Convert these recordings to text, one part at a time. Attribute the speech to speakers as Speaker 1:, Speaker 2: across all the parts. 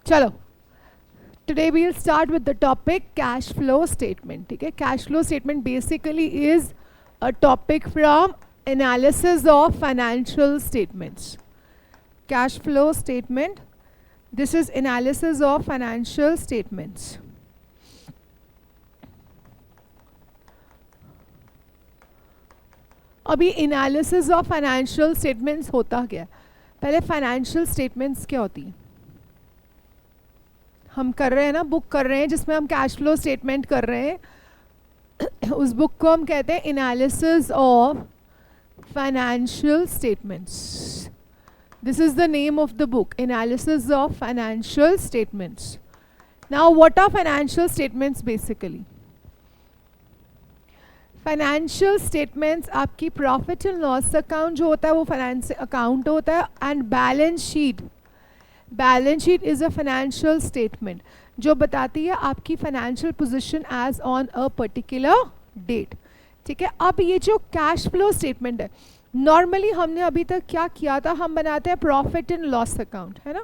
Speaker 1: चलो, today we'll start with the topic cash flow statement. ठीक है, cash flow statement basically is a topic from analysis of financial statements. Cash flow statement, this is analysis of financial statements. अभी analysis of financial statements होता क्या है? पहले financial statements क्या होती है? हम कर रहे हैं ना, बुक कर रहे हैं जिसमें हम कैश फ्लो स्टेटमेंट कर रहे हैं उस बुक को हम कहते हैं analysis of financial statements. This is the name of the book, analysis of financial statements. Now what are financial statements? Basically financial statements आपकी प्रॉफिट एंड लॉस अकाउंट जो होता है वो फाइनेंस अकाउंट होता है, and balance sheet. Balance sheet is a financial statement जो बताती है आपकी financial position as on a particular date. ठीक है, अब ये जो कैश फ्लो स्टेटमेंट है, नॉर्मली हमने अभी तक क्या किया था, हम बनाते हैं प्रॉफिट एंड लॉस अकाउंट, है ना,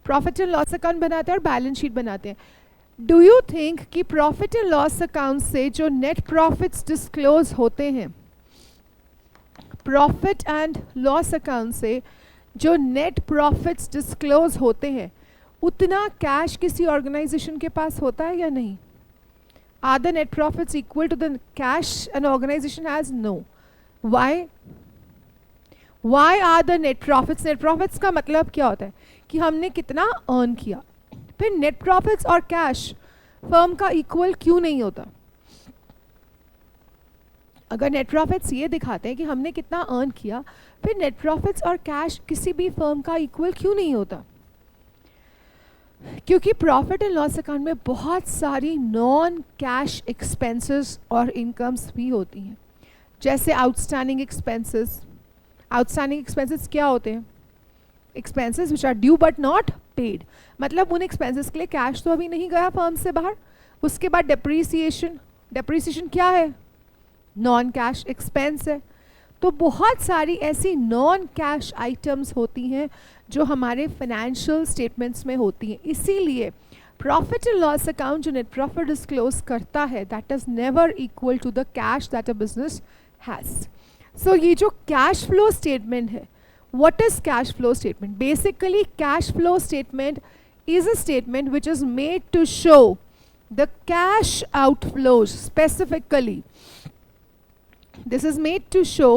Speaker 1: प्रॉफिट एंड लॉस अकाउंट बनाते हैं और बैलेंस शीट बनाते हैं. डू यू थिंक कि प्रॉफिट एंड लॉस अकाउंट से जो नेट प्रॉफिट्स डिस्क्लोज होते हैं, प्रॉफिट एंड लॉस अकाउंट से जो नेट प्रॉफिट्स डिस्क्लोज होते हैं, उतना कैश किसी ऑर्गेनाइजेशन के पास होता है या नहीं? Are the net profits equal to the cash an organisation has? No. Why? Why are the net profits? Net profits का मतलब क्या होता है कि हमने कितना अर्न किया. फिर नेट प्रॉफिट्स और कैश फर्म का इक्वल क्यों नहीं होता? अगर नेट प्रॉफिट्स ये दिखाते हैं कि हमने कितना अर्न किया, फिर नेट प्रॉफिट्स और कैश किसी भी फर्म का इक्वल क्यों नहीं होता? क्योंकि प्रॉफिट एंड लॉस अकाउंट में बहुत सारी नॉन कैश एक्सपेंसेस और इनकम्स भी होती हैं, जैसे आउटस्टैंडिंग एक्सपेंसेस. आउटस्टैंडिंग एक्सपेंसेस क्या होते हैं? Expenses which are due but not paid. मतलब उन एक्सपेंसेस के लिए कैश तो अभी नहीं गया फर्म से बाहर. उसके बाद डेप्रीसिएशन. डेप्रीसिएशन क्या है? नॉन कैश एक्सपेंस है. तो बहुत सारी ऐसी नॉन कैश आइटम्स होती हैं जो हमारे फाइनेंशियल स्टेटमेंट्स में होती हैं. इसीलिए प्रॉफिट एंड लॉस अकाउंट जो नेट प्रॉफिट डिस्क्लोज करता है, that is never equal to the cash that a business has. So ये जो कैश फ्लो स्टेटमेंट है, what is cash flow statement? Basically cash flow statement is a statement which is made to show the cash outflows specifically. This is made to show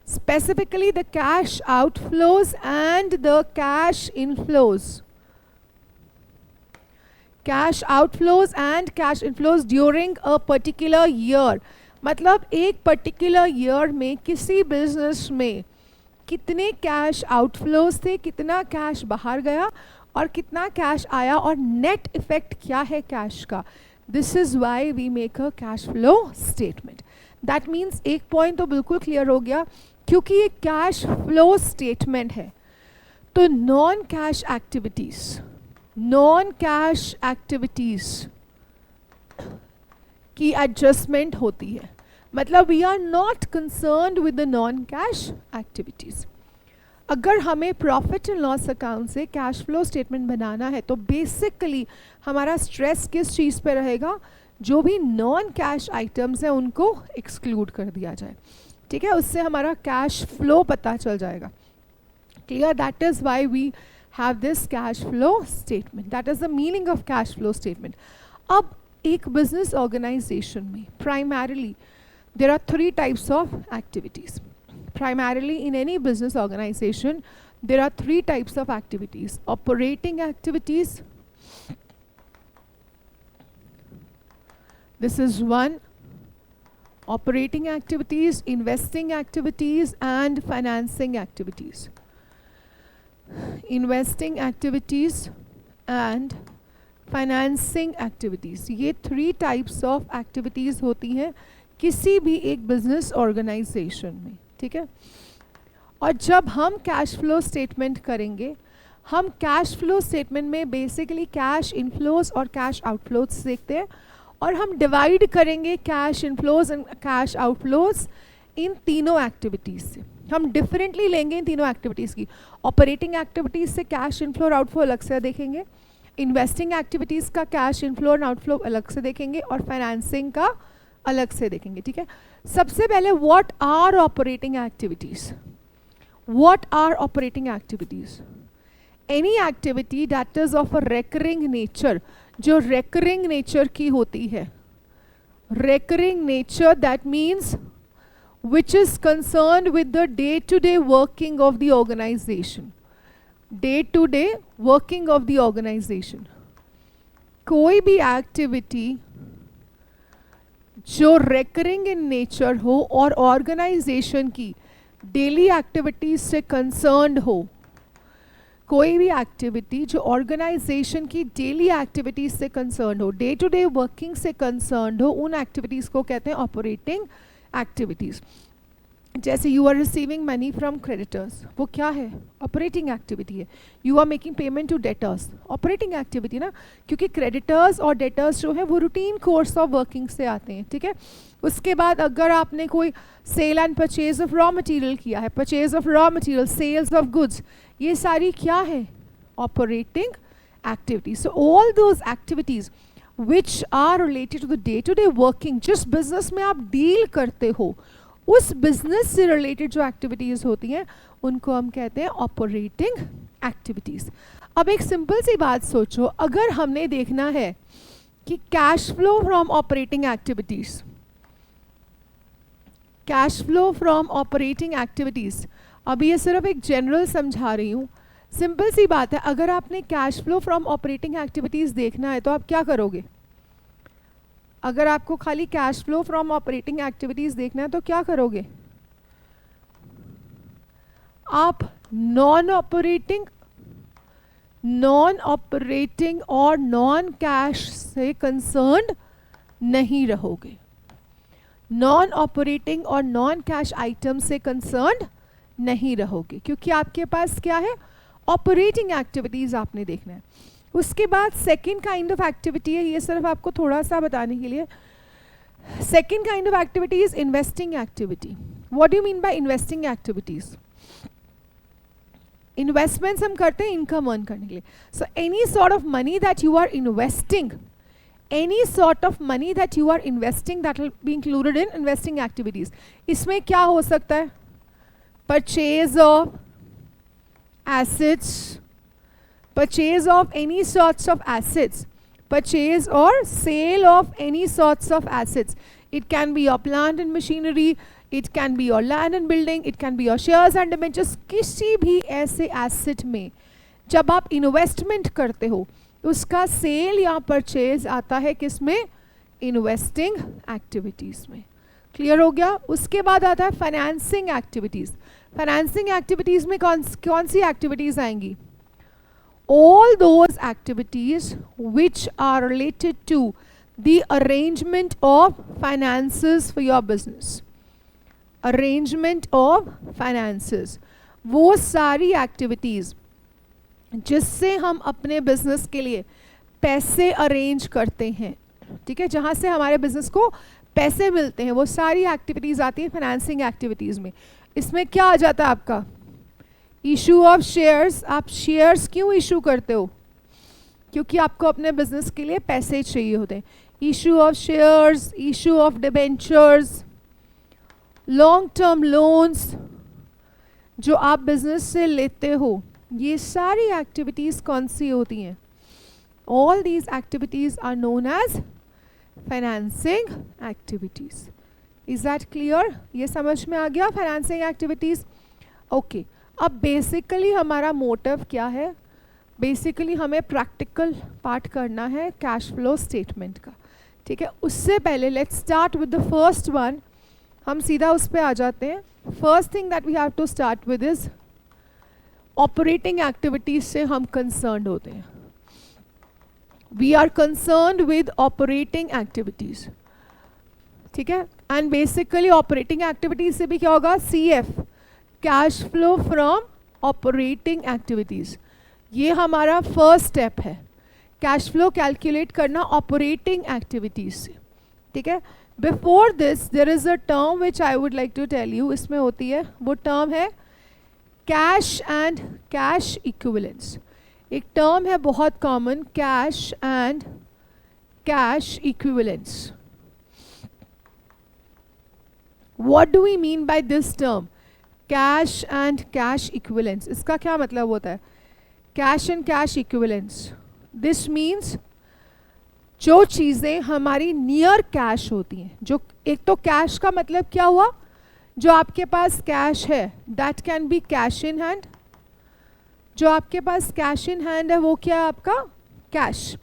Speaker 1: specifically the cash outflows and the cash inflows. Cash outflows and cash inflows during a particular year. मतलब एक particular year में किसी business में कितने cash outflows थे, कितना cash बाहर गया और कितना कैश आया, और नेट इफेक्ट क्या है कैश का. This is why we make a cash flow statement. That means एक पॉइंट तो बिल्कुल क्लियर हो गया, क्योंकि ये कैश फ्लो स्टेटमेंट है तो नॉन कैश एक्टिविटीज की एडजस्टमेंट होती है. मतलब we are not concerned with the non cash activities. अगर हमें प्रॉफिट एंड लॉस अकाउंट से कैश फ्लो स्टेटमेंट बनाना है तो बेसिकली हमारा स्ट्रेस किस चीज़ पे रहेगा? जो भी नॉन कैश आइटम्स हैं उनको एक्सक्लूड कर दिया जाए. ठीक है, उससे हमारा कैश फ्लो पता चल जाएगा. Clear? That is why we have this cash flow statement. That is the meaning of cash flow statement. अब एक बिजनेस ऑर्गेनाइजेशन में primarily there are three types of activities. Primarily in any business organization, there are three types of activities. Operating activities. This is one. Operating activities, investing activities, and financing activities. Investing activities and financing activities. ये three types of activities होती हैं किसी भी एक business organisation में. ठीक है, और जब हम कैश फ्लो स्टेटमेंट करेंगे, हम कैश फ्लो स्टेटमेंट में बेसिकली कैश इनफ्लोज और कैश आउटफ्लोज देखते हैं, और हम डिवाइड करेंगे cash inflows and cash outflows इन तीनों एक्टिविटीज़ से. हम डिफरेंटली लेंगे इन तीनों एक्टिविटीज़ की. ऑपरेटिंग एक्टिविटीज़ से कैश इनफ्लो और आउटफ्लो अलग से देखेंगे, इन्वेस्टिंग एक्टिविटीज़ का कैश इनफ्लो और आउटफ्लो अलग से देखेंगे और फाइनेंसिंग का अलग से देखेंगे, ठीक है। सबसे पहले what are operating activities? What are operating activities? Any activity that is of a recurring nature, जो रेकरिंग नेचर की होती है। Recurring nature that means which is concerned with the day-to-day working of the organization. Day-to-day working of the organization. कोई भी activity जो recurring in nature हो और organisation की डेली एक्टिविटीज से कंसर्न्ड हो, कोई भी एक्टिविटी जो ऑर्गेनाइजेशन की डेली एक्टिविटीज से कंसर्न्ड हो, डे टू डे वर्किंग से कंसर्न्ड हो, उन एक्टिविटीज़ को कहते हैं ऑपरेटिंग एक्टिविटीज़। जैसे you are receiving money from creditors, वो क्या है? ऑपरेटिंग एक्टिविटी है। You are making payment to debtors, operating activity ना, क्योंकि क्रेडिटर्स और डेटर्स जो है वो रूटीन कोर्स ऑफ वर्किंग से आते हैं, ठीक है। उसके बाद अगर आपने कोई sale and purchase of raw material किया है, purchase of raw material, sales of goods, ये सारी क्या है? Operating activities. So all those activities which are related to the day to day working, जिस बिजनेस में आप डील करते हो उस बिजनेस से रिलेटेड जो एक्टिविटीज़ होती हैं उनको हम कहते हैं ऑपरेटिंग एक्टिविटीज़। अब एक सिंपल सी बात सोचो, अगर हमने देखना है कि cash flow from operating activities, cash flow from operating activities, अभी ये सिर्फ एक जनरल समझा रही हूँ, सिंपल सी बात है। अगर आपने cash flow from operating activities देखना है तो आप क्या करोगे? अगर आपको खाली cash flow from operating activities देखना है तो क्या करोगे? आप नॉन ऑपरेटिंग और नॉन कैश से कंसर्न्ड नहीं रहोगे। नॉन ऑपरेटिंग और नॉन कैश आइटम से कंसर्न्ड नहीं रहोगे, क्योंकि आपके पास क्या है? ऑपरेटिंग एक्टिविटीज आपने देखना है। उसके बाद सेकेंड काइंड ऑफ एक्टिविटी है, ये सिर्फ आपको थोड़ा सा बताने के लिए। Second kind of activity is investing activity. What do you mean by investing activities? Investments हम करते हैं इनकम अर्न करने के लिए। So any sort of money that you are investing, any sort of money that you are investing that will be included in investing activities. इसमें क्या हो सकता है? Purchase of assets, purchase of any sorts of assets, purchase or sale of any sorts of assets. It can be your plant and machinery, it can be your land and building, it can be your shares and debentures. किसी भी ऐसे asset में जब आप investment करते हो उसका sale या purchase आता है किसमें? Investing activities में। क्लियर हो गया? उसके बाद आता है फाइनेंसिंग एक्टिविटीज़। फाइनेंसिंग एक्टिविटीज़ में कौन सी एक्टिविटीज़ आएंगी? All those activities which are related to the arrangement of finances for your business. Arrangement of finances, वो सारी activities जिससे हम अपने business के लिए पैसे arrange करते हैं, ठीक है, जहाँ से हमारे business को पैसे मिलते हैं, वो सारी activities आती हैं financing activities में। इसमें क्या आ जाता है आपका? Issue of shares. आप शेयर्स क्यों इशू करते हो? क्योंकि आपको अपने बिजनेस के लिए पैसे चाहिए होते हैं। Issue of shares, issue of debentures, long term loans जो आप बिजनेस से लेते हो, ये सारी एक्टिविटीज़ कौन सी होती हैं? All these activities are known as financing activities. Is that clear? ये समझ में आ गया फाइनेंसिंग एक्टिविटीज़? ओके। अब बेसिकली हमारा मोटिव क्या है? बेसिकली हमें प्रैक्टिकल पार्ट करना है कैश फ्लो स्टेटमेंट का, ठीक है। उससे पहले let's start with the first one. हम सीधा उस पर आ जाते हैं। First thing that we have to start with is operating activities से हम कंसर्न्ड होते हैं। We are concerned with operating activities, ठीक है। एंड बेसिकली ऑपरेटिंग एक्टिविटीज से भी क्या होगा? CF, cash flow from operating activities. ये हमारा फर्स्ट स्टेप है, कैश फ्लो कैलकुलेट करना ऑपरेटिंग एक्टिविटीज़ से, ठीक है। Before this there is a term which I would like to tell you, इसमें होती है, वो टर्म है कैश एंड कैश इक्विवेलेंस। एक टर्म है बहुत common, cash and cash equivalents. What do we mean by this term, cash and cash equivalents? इसका क्या मतलब होता है cash and cash equivalents? This means जो चीज़ें हमारी नियर कैश होती हैं, जो एक तो कैश का मतलब क्या हुआ, जो आपके पास कैश है that can be cash in hand. जो आपके पास कैश इन हैंड है वो क्या है आपका कैश.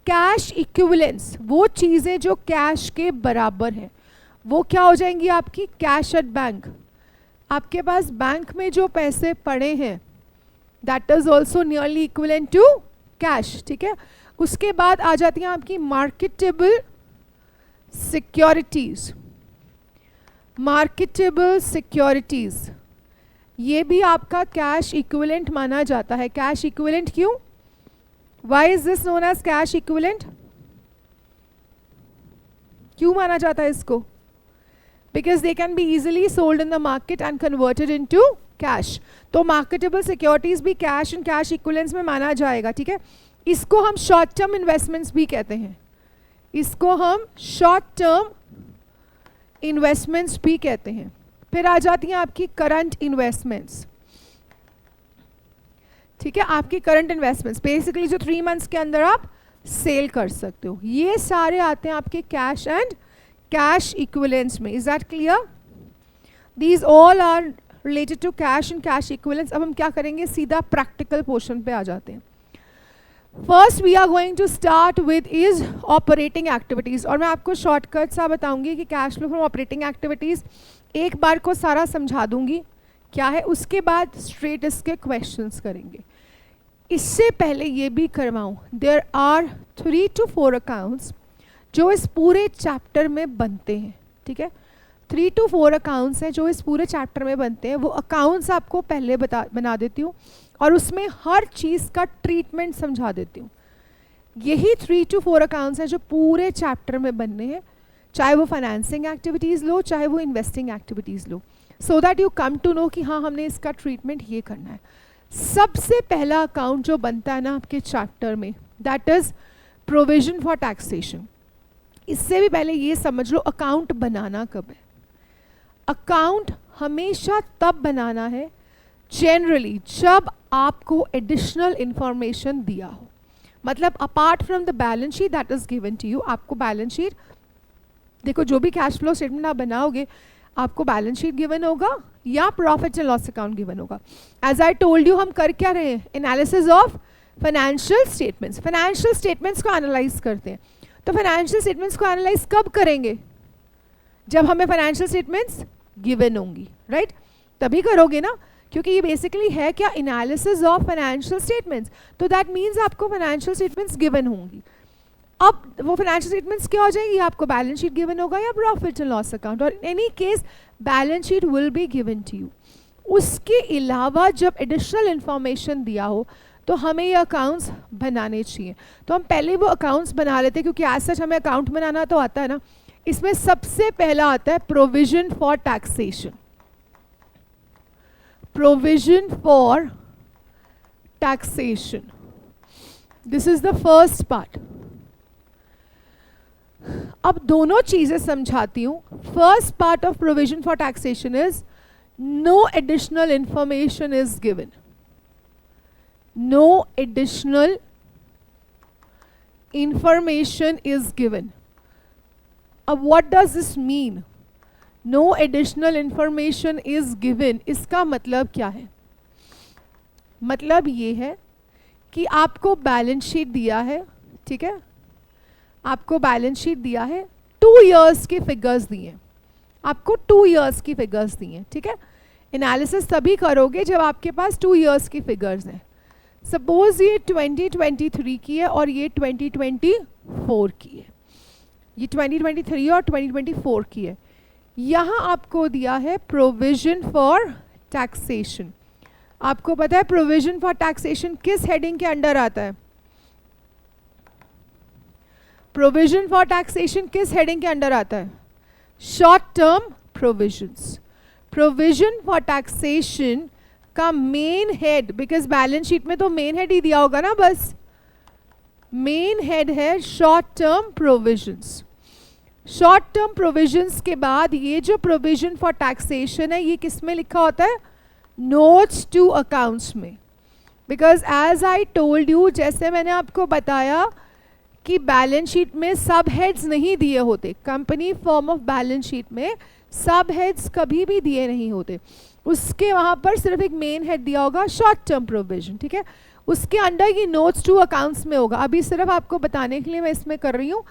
Speaker 1: कैश इक्विवेलेंट्स वो चीज़ें जो कैश के बराबर हैं, वो क्या हो जाएंगी आपकी कैश एट बैंक. आपके पास बैंक में जो पैसे पड़े हैं that is also nearly equivalent to cash. ठीक है, उसके बाद आ जाती हैं आपकी मार्केटेबल सिक्योरिटीज. मार्केटेबल सिक्योरिटीज ये भी आपका कैश इक्विवेलेंट माना जाता है. कैश इक्विवेलेंट क्यों, why is this known as cash equivalent? क्यों माना जाता है इसको? Because they can be easily sold in the market and converted into cash. तो मार्केटेबल सिक्योरिटीज भी कैश एंड कैश इक्विवेलेंट्स में माना जाएगा. ठीक है, इसको हम शॉर्ट टर्म इन्वेस्टमेंट्स भी कहते हैं. इसको हम शॉर्ट टर्म इन्वेस्टमेंट्स भी कहते हैं. फिर आ जाती हैं आपकी करंट इन्वेस्टमेंट्स. ठीक है, आपकी करंट इन्वेस्टमेंट्स बेसिकली जो 3 मंथ्स के अंदर आप सेल कर सकते हो, ये सारे आते हैं आपके कैश एंड कैश इक्विवेलेंट्स में. Is that clear? These all are related to cash and cash equivalents. अब हम क्या करेंगे, सीधा प्रैक्टिकल पोर्शन पे आ जाते हैं. First we are going to start with is operating activities. और मैं आपको शॉर्टकट सा बताऊंगी कि cash flow from operating activities एक बार को सारा समझा दूंगी क्या है, उसके बाद स्ट्रेट इसके क्वेश्चंस करेंगे. इससे पहले ये भी करवाऊँ, देयर आर 3 to 4 अकाउंट्स जो इस पूरे चैप्टर में बनते हैं. ठीक है, 3 to 4 अकाउंट्स हैं जो इस पूरे चैप्टर में बनते हैं. वो अकाउंट्स आपको पहले बना देती हूँ और उसमें हर चीज़ का ट्रीटमेंट समझा देती हूँ. यही 3 to 4 अकाउंट्स हैं जो पूरे चैप्टर में बनने हैं, चाहे वो फाइनेंसिंग एक्टिविटीज़ लो चाहे वो इन्वेस्टिंग एक्टिविटीज़ लो, so that you come to know कि हाँ हमने इसका ट्रीटमेंट ये करना है. सबसे पहला अकाउंट जो बनता है ना आपके चैप्टर में that is provision for taxation. इससे भी पहले ये समझ लो अकाउंट बनाना कब है. अकाउंट हमेशा तब बनाना है जनरली जब आपको एडिशनल इंफॉर्मेशन दिया हो. मतलब apart from the balance sheet that is given to you, आपको बैलेंस शीट देखो, जो भी कैश फ्लो स्टेटमेंट आप बनाओगे आपको बैलेंस शीट गिवन होगा या profit and loss account given होगा. एज आई टोल्ड यू हम कर क्या रहे हैं, analysis of financial statements. Financial statements को एनालाइज करते हैं. तो फाइनेंशियल स्टेटमेंट्स को एनालाइज कब करेंगे, जब हमें फाइनेंशियल स्टेटमेंट्स गिवन होंगी, राइट? तभी करोगे ना, क्योंकि ये बेसिकली है क्या, एनालिसिस ऑफ फाइनेंशियल स्टेटमेंट्स. तो दैट मीन्स आपको फाइनेंशियल स्टेटमेंट्स गिवन होंगी. अब वो फाइनेंशियल स्टेटमेंट्स क्या हो जाएगी, आपको बैलेंस शीट गिवन होगा या प्रॉफिट एंड लॉस अकाउंट, और in any case balance sheet will be given to you. उसके अलावा जब एडिशनल इंफॉर्मेशन दिया हो तो हमें ये अकाउंट्स बनाने चाहिए. तो हम पहले वो अकाउंट्स बना लेते हैं, क्योंकि एज सच हमें अकाउंट बनाना तो आता है ना. इसमें सबसे पहला आता है provision for taxation. Provision for taxation, this is the first part. अब दोनों चीजें समझाती हूं. First part of provision for taxation is no additional information is given. No additional information is given. अब what does this mean? No additional information is given. इसका मतलब क्या है? मतलब ये है कि आपको बैलेंस शीट दिया है, ठीक है, आपको बैलेंस शीट दिया है, 2 years के फिगर्स दिए, आपको 2 years की फिगर्स दिए, ठीक है. एनालिसिस तभी करोगे जब आपके पास 2 years की फिगर्स हैं. सपोज ये 2023 की है और ये 2024 की है, ये 2023 और 2024 की है. यहाँ आपको दिया है प्रोविजन फॉर टैक्सेशन. आपको पता है प्रोविजन फॉर टैक्सेशन किस हेडिंग के अंडर आता है? प्रोविजन फॉर टैक्सेशन किस हेडिंग के अंडर आता है? Short term provisions. Provision for taxation का main head, because balance sheet में तो मेन हेड ही दिया होगा ना, बस मेन हेड है short term provisions. Short term provisions के बाद ये जो प्रोविजन फॉर टैक्सेशन है ये किस में लिखा होता है? नोट्स टू अकाउंट्स में। Because as I told you, जैसे मैंने आपको बताया कि बैलेंस शीट में सब हेड्स नहीं दिए होते, company form of balance sheet में सब हेड्स कभी भी दिए नहीं होते, उसके वहाँ पर सिर्फ एक मेन हेड दिया होगा शॉर्ट टर्म प्रोविजन, ठीक है। उसके अंडर ये नोट्स टू अकाउंट्स में होगा। अभी सिर्फ आपको बताने के लिए मैं इसमें कर रही हूँ,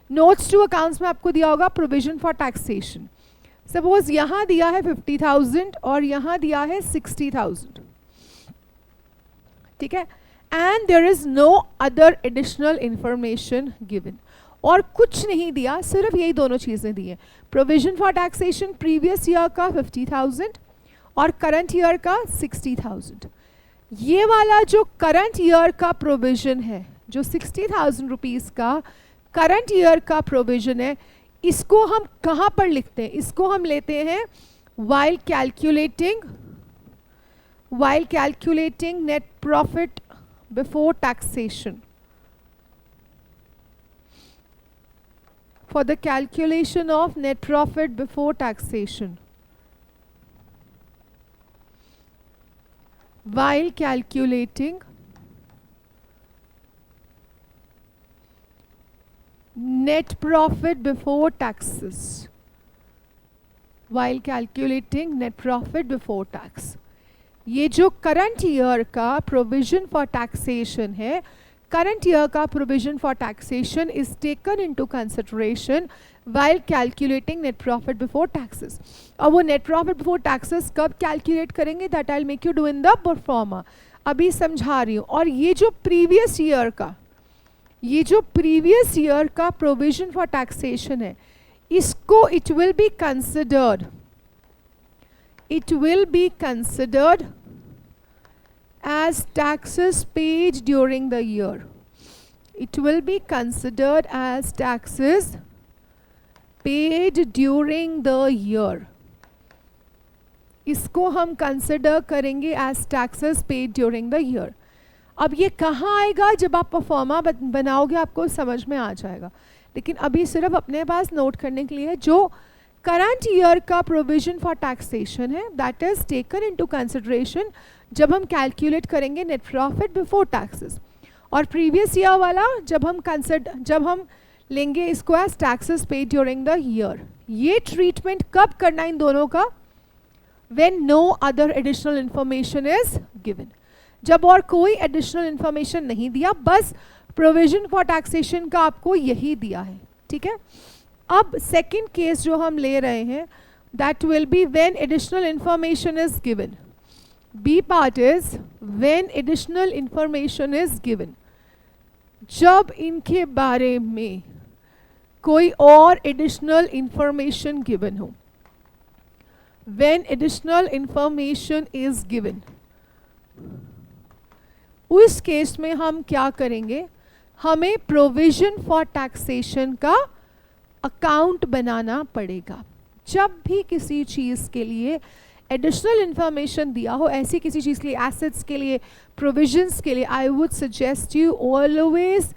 Speaker 1: नोट्स टू अकाउंट्स में आपको दिया होगा प्रोविजन फॉर टैक्सेशन। सपोज यहाँ दिया है 50,000 और यहाँ दिया है 60,000, ठीक है, and there is no other additional information given, और कुछ नहीं दिया, सिर्फ यही दोनों चीज़ें दी हैं, provision for taxation previous year का 50,000 और करंट ईयर का 60,000। ये वाला जो करंट ईयर का प्रोविजन है, जो 60,000 रुपीज़ का करंट ईयर का प्रोविजन है, इसको हम कहाँ पर लिखते हैं? इसको हम लेते हैं while calculating net profit before taxation. For the calculation of net profit before taxation, while calculating net profit before taxes, while calculating net profit before tax, ये जो करंट ईयर का प्रोविजन फॉर टैक्सेशन है, current year का provision for taxation is taken into consideration while calculating net profit before taxes. अब वो net profit before taxes कब calculate करेंगे? That I will make you do in the pro forma, अभी समझा रही हूँ। और ये जो प्रीवियस ईयर का प्रोविजन फॉर टैक्सेशन है, इसको it will be considered as taxes paid during the year. It will be considered as taxes paid during the year. इसको हम कंसिडर करेंगे as taxes paid during the year. अब ये कहाँ आएगा? जब आप परफॉर्मा बनाओगे आपको समझ में आ जाएगा, लेकिन अभी सिर्फ अपने पास नोट करने के लिए जो करंट ईयर का प्रोविजन फॉर टैक्सेशन है, that is taken into consideration जब हम कैलकुलेट करेंगे नेट प्रॉफिट बिफोर टैक्सेस, और प्रीवियस ईयर वाला जब हम लेंगे इसको as taxes paid during the year. ये ट्रीटमेंट कब करना इन दोनों का? When no other additional information is given, जब और कोई एडिशनल इंफॉर्मेशन नहीं दिया, बस प्रोविजन फॉर टैक्सेशन का आपको यही दिया है, ठीक है। अब सेकेंड केस जो हम ले रहे हैं, that will be when additional information is given. B part is when additional information is given, जब इनके बारे में कोई और एडिशनल इंफॉर्मेशन गिवन हो। When additional information is given, उस केस में हम क्या करेंगे? हमें प्रोविजन फॉर टैक्सेशन का अकाउंट बनाना पड़ेगा। जब भी किसी चीज़ के लिए एडिशनल इंफॉर्मेशन दिया हो, ऐसी किसी चीज़ के लिए, एसेट्स के लिए, प्रोविजंस के लिए, आई would suggest you always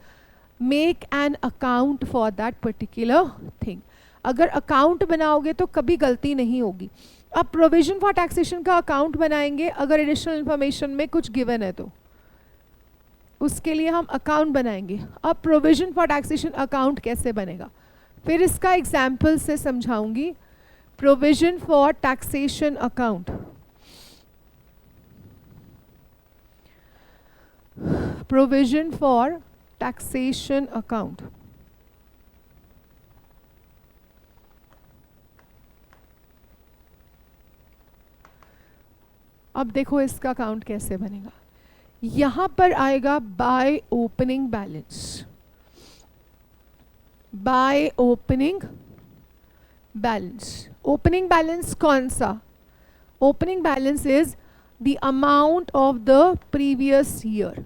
Speaker 1: make an account for that particular thing. अगर अकाउंट बनाओगे तो कभी गलती नहीं होगी। अब प्रोविजन फॉर टैक्सेशन का अकाउंट बनाएंगे, अगर एडिशनल इंफॉर्मेशन में कुछ गिवन है तो उसके लिए हम अकाउंट बनाएंगे। अब प्रोविजन फॉर टैक्सेशन अकाउंट कैसे बनेगा, फिर इसका एग्जाम्पल से समझाऊंगी। Provision for taxation account, provision for taxation account. अब देखो इसका अकाउंट कैसे बनेगा। यहां पर आएगा by opening balance, by opening balance. Opening balance कौन सा? Opening balance is the amount of the previous year.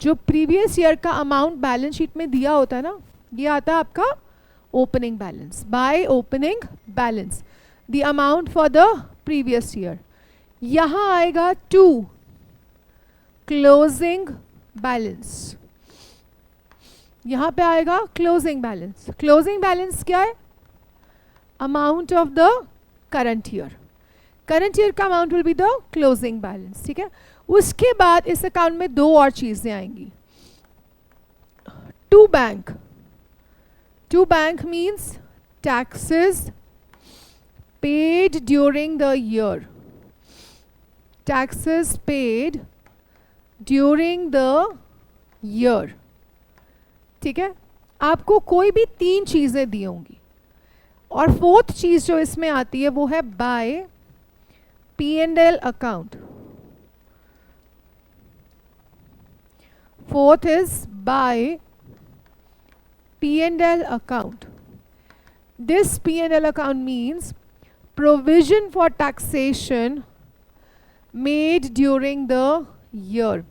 Speaker 1: जो प्रीवियस ईयर का अमाउंट बैलेंस शीट में दिया होता है ना, ये आता है आपका opening balance. By opening balance the amount for the previous year. यहाँ आएगा टू क्लोजिंग बैलेंस, यहाँ पे आएगा क्लोजिंग बैलेंस। क्लोजिंग बैलेंस क्या है? Amount of the current year, current year का amount will be the closing balance, ठीक है। उसके बाद इस अकाउंट में दो और चीजें आएंगी, to bank. To bank means taxes paid during the year, taxes paid during the year, ठीक है। आपको कोई भी तीन चीजें दी होंगी और फोर्थ चीज जो इसमें आती है वो है by P&L account. Fourth is by P&L account. This P&L account means provision for taxation made during the year।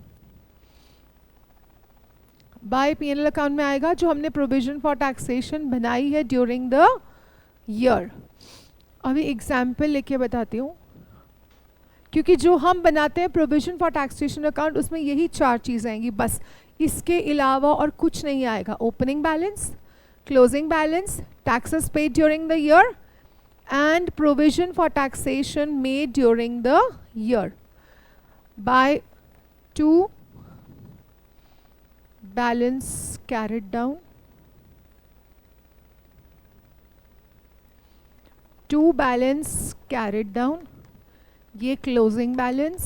Speaker 1: By P&L account में आएगा जो हमने प्रोविजन फॉर टैक्सेशन बनाई है ड्यूरिंग द ईयर। अभी एग्जाम्पल लेके बताती हूँ, क्योंकि जो हम बनाते हैं प्रोविजन फॉर टैक्सेशन अकाउंट उसमें यही चार चीज़ आएंगी बस, इसके अलावा और कुछ नहीं आएगा। Opening balance, closing balance, taxes paid during the year and provision for taxation made during the year. By two balance carried down, to balance carried down, ये closing balance,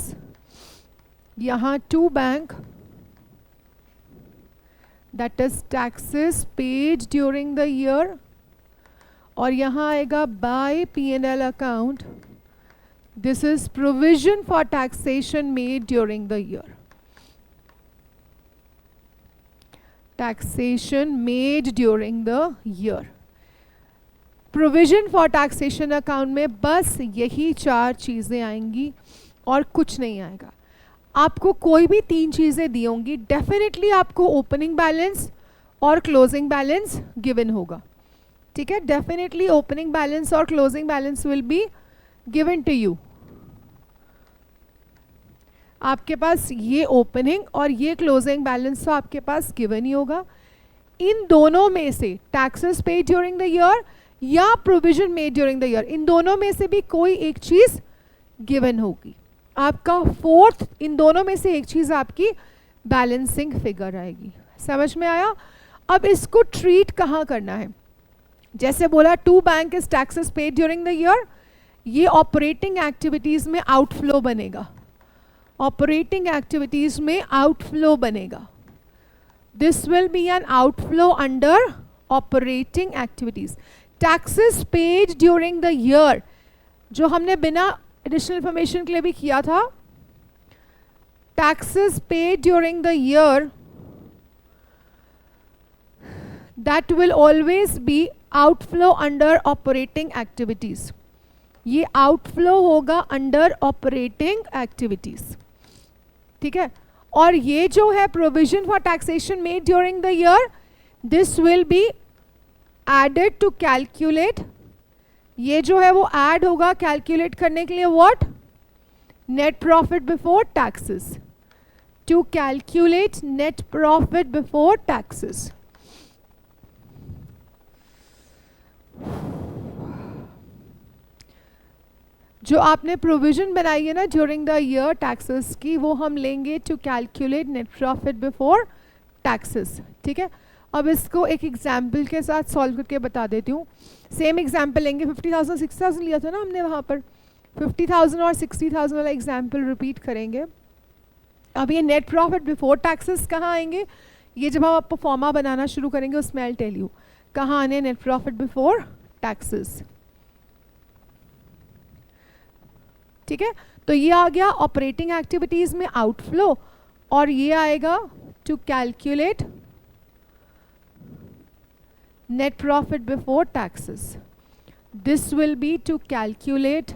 Speaker 1: यहाँ to bank, that is taxes paid during the year, और यहाँ आएगा by P&L account, this is provision for taxation made during the year, taxation made during the year। Provision for taxation account में बस यही चार चीज़ें आएंगी और कुछ नहीं आएगा। आपको कोई भी तीन चीज़ें दी होंगी, डेफिनेटली आपको ओपनिंग बैलेंस और क्लोजिंग बैलेंस गिवन होगा, ठीक है। डेफिनेटली ओपनिंग बैलेंस और closing balance will be given to you. आपके पास ये ओपनिंग और ये क्लोजिंग बैलेंस तो आपके पास गिवन ही होगा। इन दोनों में से taxes paid during the year या provision made during the year, इन दोनों में से भी कोई एक चीज़ गिवन होगी। आपका फोर्थ, इन दोनों में से एक चीज़ आपकी बैलेंसिंग फिगर आएगी। समझ में आया? अब इसको ट्रीट कहाँ करना है? जैसे बोला to bank is taxes paid during the year, ये ऑपरेटिंग एक्टिविटीज़ में आउटफ्लो बनेगा, ऑपरेटिंग एक्टिविटीज में आउटफ्लो बनेगा। This will be an outflow under operating activities. Taxes paid during the year जो हमने बिना एडिशनल इंफॉर्मेशन के लिए भी किया था, taxes paid during the year that will always be outflow under operating activities. ये आउटफ्लो होगा अंडर ऑपरेटिंग एक्टिविटीज, ठीक है। और ये जो है provision for taxation made during the year, this will be added to calculate, ये जो है वो ऐड होगा कैलकुलेट करने के लिए what? Net profit before taxes, to calculate net profit before taxes. जो आपने प्रोविजन बनाई है ना ड्यूरिंग द ईयर टैक्सेस की, वो हम लेंगे to calculate net profit before taxes, ठीक है। अब इसको एक एग्जाम्पल के साथ सॉल्व करके बता देती हूँ। सेम एग्जाम्पल लेंगे, 50,000 60,000 लिया था ना हमने वहाँ पर, 50,000 और 60,000 वाला एग्जाम्पल रिपीट करेंगे। अब ये नेट प्रॉफिट बिफोर टैक्सेस कहाँ आएंगे? ये जब हम आपको फॉर्मा बनाना शुरू करेंगे उसमें आई टेल यू कहाँ आने नेट प्रॉफिट बिफोर टैक्सेस, ठीक है। तो ये आ गया ऑपरेटिंग एक्टिविटीज में आउटफ्लो, और ये आएगा to calculate net profit before taxes. This will be to calculate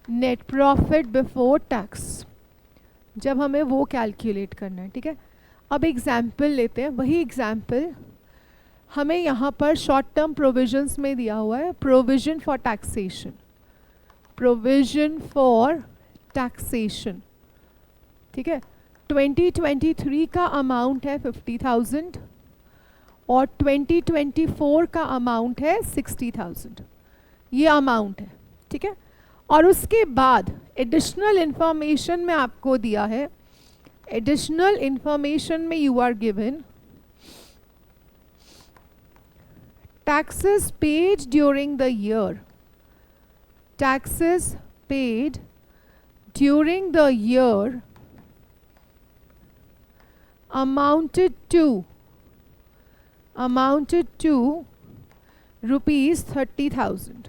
Speaker 1: net profit before tax, जब हमें वो कैलकुलेट करना है, ठीक है। अब एग्जाम्पल लेते हैं, वही एग्जाम्पल हमें यहाँ पर शॉर्ट टर्म प्रोविजंस में दिया हुआ है, provision for taxation. Provision for taxation, ठीक है। 2023 का अमाउंट है 50,000 और 2024 का अमाउंट है 60,000, ये अमाउंट है, ठीक है। और उसके बाद एडिशनल इंफॉर्मेशन में आपको दिया है, एडिशनल इंफॉर्मेशन में you are given taxes paid during the year, taxes paid during the year amounted to rupees 30,000.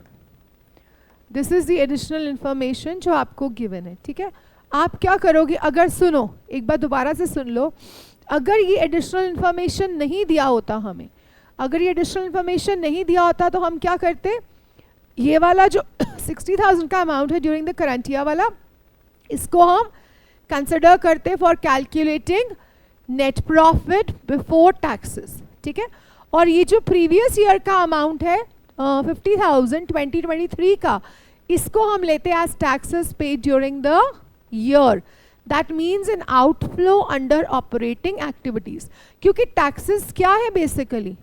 Speaker 1: This is the additional information जो आपको गिवन है, ठीक है। आप क्या करोगे, अगर सुनो एक बार दोबारा से सुन लो, अगर ये एडिशनल इंफॉर्मेशन नहीं दिया होता हमें, अगर ये एडिशनल इंफॉर्मेशन नहीं दिया होता तो हम क्या करते, ये वाला जो 60,000 का अमाउंट है ड्यूरिंग द करंट ईयर वाला, इसको हम कंसिडर करते for calculating net profit before taxes, ठीक है। और ये जो प्रीवियस ईयर का अमाउंट है 50,000 2023 का, इसको हम लेते हैं as taxes paid during the year. That means an outflow under operating activities, क्योंकि टैक्सेस क्या है, बेसिकली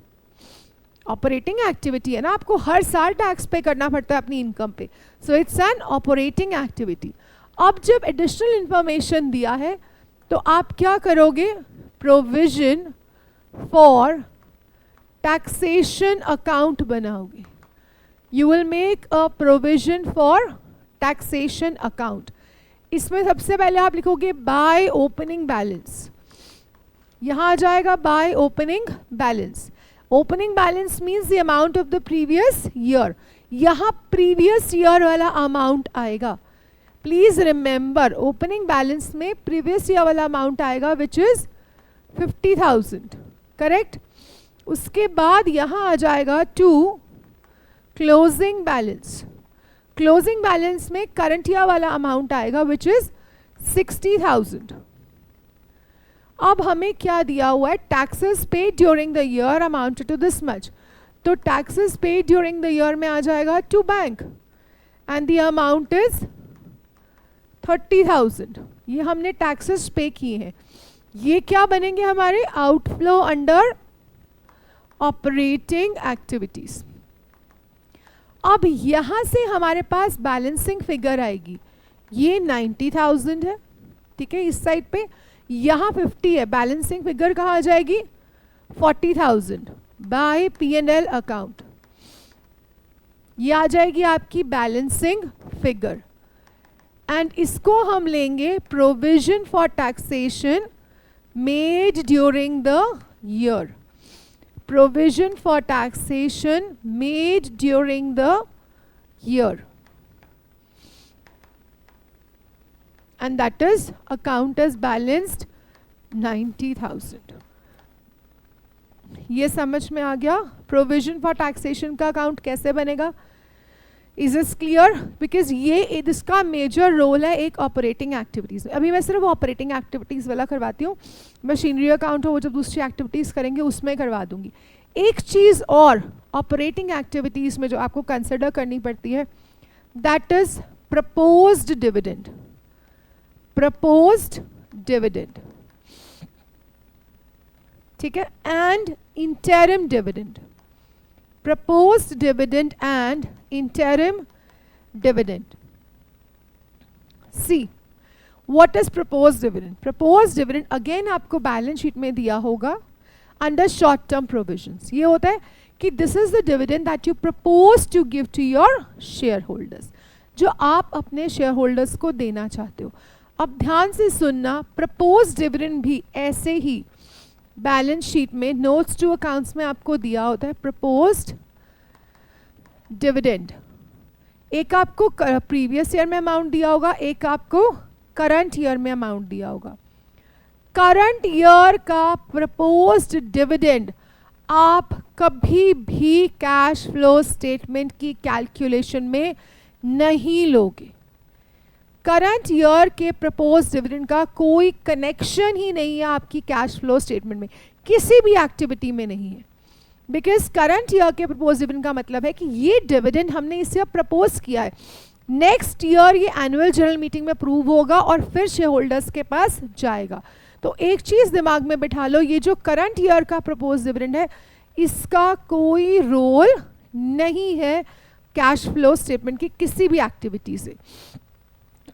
Speaker 1: ऑपरेटिंग एक्टिविटी है ना, आपको हर साल टैक्स पे करना पड़ता है अपनी इनकम पे, so it's an operating activity. अब जब एडिशनल इंफॉर्मेशन दिया है तो आप क्या करोगे, प्रोविजन फॉर टैक्सेशन अकाउंट बनाओगे, you will make a provision for taxation account. इसमें सबसे पहले आप लिखोगे बाय ओपनिंग बैलेंस, यहाँ आ जाएगा bye opening balance. Opening balance means the amount of the previous year, यहाँ प्रीवियस ईयर वाला अमाउंट आएगा। प्लीज रिमेंबर ओपनिंग बैलेंस में प्रीवियस ईयर वाला अमाउंट आएगा विच इज 50,000, करेक्ट। उसके बाद यहाँ आ जाएगा to closing balance, closing balance में करंट ईयर वाला अमाउंट आएगा विच इज 60,000। अब हमें क्या दिया हुआ है, taxes paid during the year amounted to this much, तो taxes paid during the year में आ जाएगा to bank and the amount is 30,000। ये हमने टैक्सेस पे किए हैं, ये क्या बनेंगे हमारे आउटफ्लो अंडर ऑपरेटिंग एक्टिविटीज। अब यहां से हमारे पास बैलेंसिंग फिगर आएगी, ये 90,000 है, ठीक है, इस साइड पे, यहाँ 50 है, बैलेंसिंग फिगर कहाँ आ जाएगी 40,000 बाय P&L अकाउंट, ये आ जाएगी आपकी बैलेंसिंग फिगर। एंड इसको हम लेंगे provision for taxation made during the year, provision for taxation made during the year, and that is account as balanced 90,000। ये समझ में आ गया provision for taxation का अकाउंट कैसे बनेगा, इज दिस क्लियर, बिकॉज ये इसका मेजर रोल है एक ऑपरेटिंग एक्टिविटीज़ में। अभी मैं सिर्फ ऑपरेटिंग एक्टिविटीज़ वाला करवाती हूँ, मशीनरी अकाउंट हो वो जब दूसरी एक्टिविटीज़ करेंगे उसमें करवा दूंगी। एक चीज़ और ऑपरेटिंग एक्टिविटीज़ में जो आपको कंसिडर करनी पड़ती है, that is proposed dividend, proposed dividend, ठीक है, and interim dividend, proposed dividend and interim dividend. See, what is proposed dividend? Proposed dividend again आपको बैलेंस शीट में दिया होगा under short term provisions. ये होता है कि this is the dividend that you propose to give to your shareholders, जो आप अपने shareholders को देना चाहते हो। अब ध्यान से सुनना, proposed dividend भी ऐसे ही बैलेंस शीट में नोट्स टू अकाउंट्स में आपको दिया होता है प्रपोज्ड डिविडेंड। एक आपको प्रीवियस ईयर में अमाउंट दिया होगा, एक आपको करंट ईयर में अमाउंट दिया होगा। करंट ईयर का प्रपोज्ड डिविडेंड आप कभी भी कैश फ्लो स्टेटमेंट की कैलकुलेशन में नहीं लोगे। करंट ईयर के प्रपोज डिविडेंड का कोई कनेक्शन ही नहीं है आपकी कैश फ्लो स्टेटमेंट में, किसी भी एक्टिविटी में नहीं है, बिकॉज करंट ईयर के प्रपोज डिविडेंड का मतलब है कि ये डिविडेंड हमने इसे अब प्रपोज किया है, नेक्स्ट ईयर ये एनुअल जनरल मीटिंग में अप्रूव होगा और फिर शेयर होल्डर्स के पास जाएगा। तो एक चीज़ दिमाग में बिठा लो, ये जो करंट ईयर का प्रपोज डिविडेंड है इसका कोई रोल नहीं है कैश फ्लो स्टेटमेंट की किसी भी एक्टिविटी से।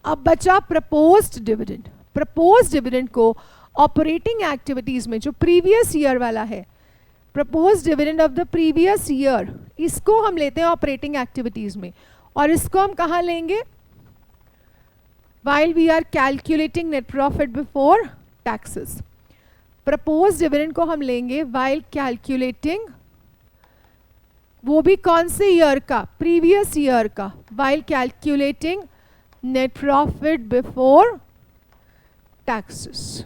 Speaker 1: अब बचा प्रपोज्ड डिविडेंड। प्रपोज्ड डिविडेंड को ऑपरेटिंग एक्टिविटीज में जो प्रीवियस ईयर वाला है, proposed dividend of the previous year, इसको हम लेते हैं ऑपरेटिंग एक्टिविटीज में और इसको हम कहाँ लेंगे? while we are calculating net profit before taxes। Propose dividend को हम लेंगे while calculating, वो भी कौन से ईयर का? प्रीवियस ईयर का। while calculating net profit before taxes,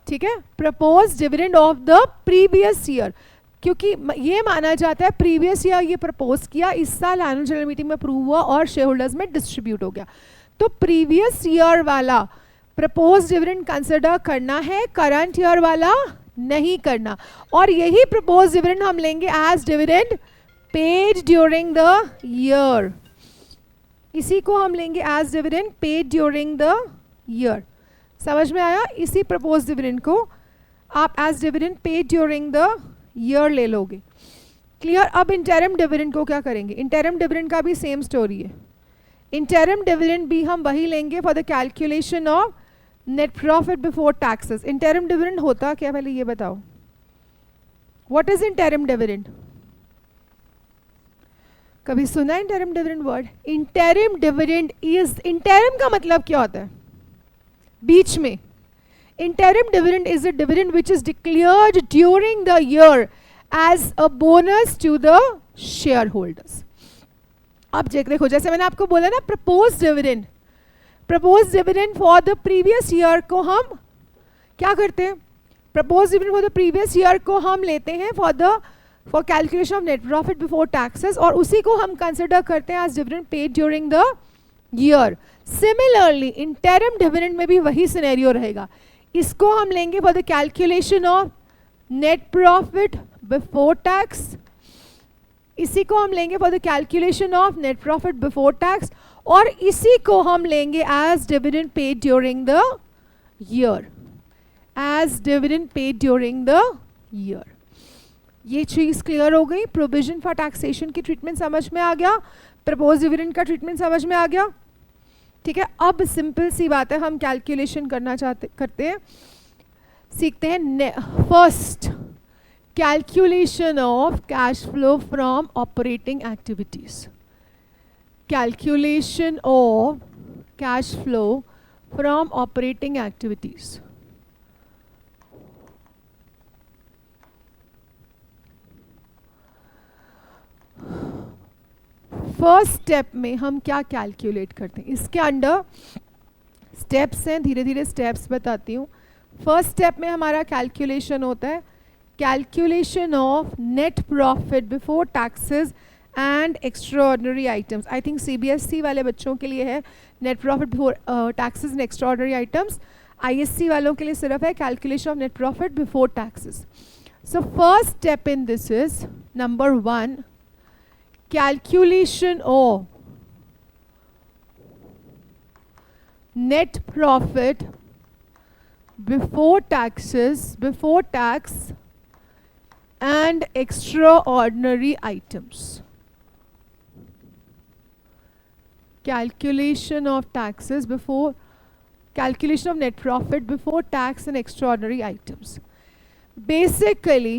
Speaker 1: ठीक है। Propose dividend of the previous year, क्योंकि ये माना जाता है प्रीवियस ईयर ये प्रपोज किया, इस साल एनुअल जनरल मीटिंग में अप्रूव हुआ और शेयर होल्डर्स में डिस्ट्रीब्यूट हो गया, तो प्रीवियस ईयर वाला प्रपोज डिविडेंड कंसिडर करना है, करंट ईयर वाला नहीं करना। और यही प्रपोज डिविडेंड हम लेंगे as dividend paid during the year, इसी को हम लेंगे as dividend paid during the year. समझ में आया? इसी प्रपोज डिविडेंड को आप as dividend paid during the year ले लोगे। क्लियर? अब इंटरिम डिविडेंड को क्या करेंगे? इंटरिम डिविडेंड का भी सेम स्टोरी है। इंटरिम डिविडेंड भी हम वही लेंगे for the calculation of net profit before taxes. Interim dividend होता क्या, पहले ये बताओ, व्हाट इज इंटरिम डिविडेंड? कभी सुना interim dividend word? Interim dividend is, interim का मतलब क्या होता है? बीच में। Interim dividend is a dividend which is declared during the year as a bonus to the share holders. अब देखो, जैसे मैंने आपको बोला ना, propose dividend, propose dividend for the previous year को हम क्या करते हैं? Propose dividend for the previous year को हम लेते हैं for calculation of net profit before taxes और उसी को हम कंसिडर करते हैं as dividend paid during the year. Similarly interim dividend में भी वही सिनेरियो रहेगा, इसको हम लेंगे for the calculation of net profit before tax, इसी को हम लेंगे for the calculation of net profit before tax और इसी को हम लेंगे as dividend paid during the year, as dividend paid during the year. ये चीज क्लियर हो गई? प्रोविजन फॉर टैक्सेशन की ट्रीटमेंट समझ में आ गया, प्रपोज डिविडेंड का ट्रीटमेंट समझ में आ गया, ठीक है। अब सिंपल सी बात है, हम कैलकुलेशन करते हैं, सीखते हैं। First, calculation of cash flow from operating activities. Calculation of cash flow from operating activities. First step में हम क्या कैलकुलेट करते हैं? इसके अंडर स्टेप्स हैं, धीरे धीरे स्टेप्स बताती हूँ। फर्स्ट स्टेप में हमारा कैलकुलेशन होता है calculation of net profit before taxes and extraordinary items. I think CBSE वाले बच्चों के लिए है net profit before taxes and extraordinary items, ISC वालों के लिए सिर्फ है calculation of net profit before taxes. So first step in this is number 1, calculation of net profit before taxes, before tax and extraordinary items. Calculation of taxes before, calculation of net profit before tax and extraordinary items. Basically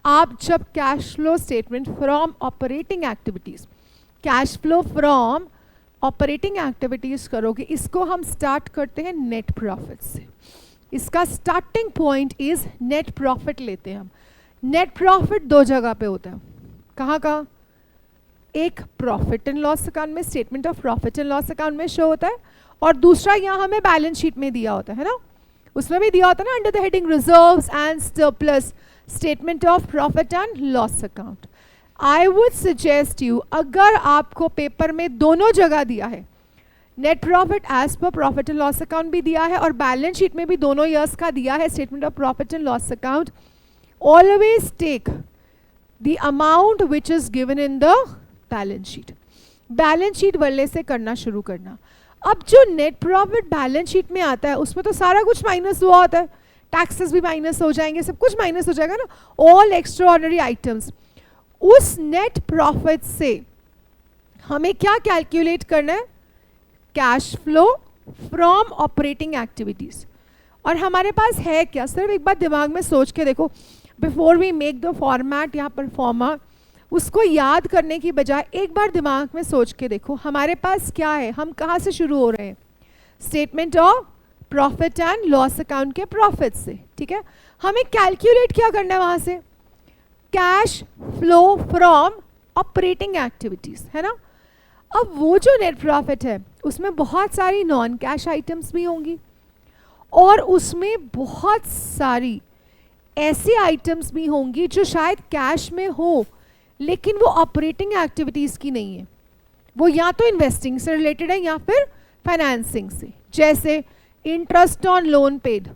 Speaker 1: आप जब cash flow statement from operating activities, cash flow from operating activities करोगे, इसको हम start करते हैं net profit से। इसका starting point is net profit लेते हैं हम। नेट प्रॉफिट दो जगह पे होता है, कहाँ कहाँ? एक प्रॉफिट एंड लॉस अकाउंट में, statement of profit and loss account में शो होता है, और दूसरा यहाँ हमें बैलेंस शीट में दिया होता है ना, उसमें भी दिया होता है ना, under the heading reserves and surplus, statement of profit and loss account. I would suggest you, अगर आपको पेपर में दोनों जगह दिया है, net profit as per profit and loss account भी दिया है और बैलेंस शीट में भी दोनों ईयर्स का दिया है statement of profit and loss account, always take the amount which is given in the balance sheet, balance sheet वाले से करना शुरू करना। अब जो नेट प्रॉफिट बैलेंस शीट में आता है उसमें तो सारा कुछ माइनस हुआ होता है, टैक्सेस भी माइनस हो जाएंगे, सब कुछ माइनस हो जाएगा ना, ऑल एक्स्ट्राऑर्डिनरी आइटम्स। उस नेट प्रॉफिट से हमें क्या कैलकुलेट करना है? Cash flow from operating activities. और हमारे पास है क्या? सिर्फ एक बार दिमाग में सोच के देखो, before we make the format या परफॉर्मा, उसको याद करने की बजाय एक बार दिमाग में सोच के देखो हमारे पास क्या है, हम कहाँ से शुरू हो रहे हैं? Statement of profit and loss account के प्रॉफिट से, ठीक है। हमें कैलकुलेट क्या करना है वहाँ से? Cash flow from operating activities, है ना। अब वो जो नेट प्रॉफिट है उसमें बहुत सारी नॉन कैश आइटम्स भी होंगी और उसमें बहुत सारी ऐसी आइटम्स भी होंगी जो शायद कैश में हो लेकिन वो ऑपरेटिंग एक्टिविटीज़ की नहीं है, वो या तो इन्वेस्टिंग से रिलेटेड है या फिर फाइनेंसिंग से। जैसे interest on loan paid,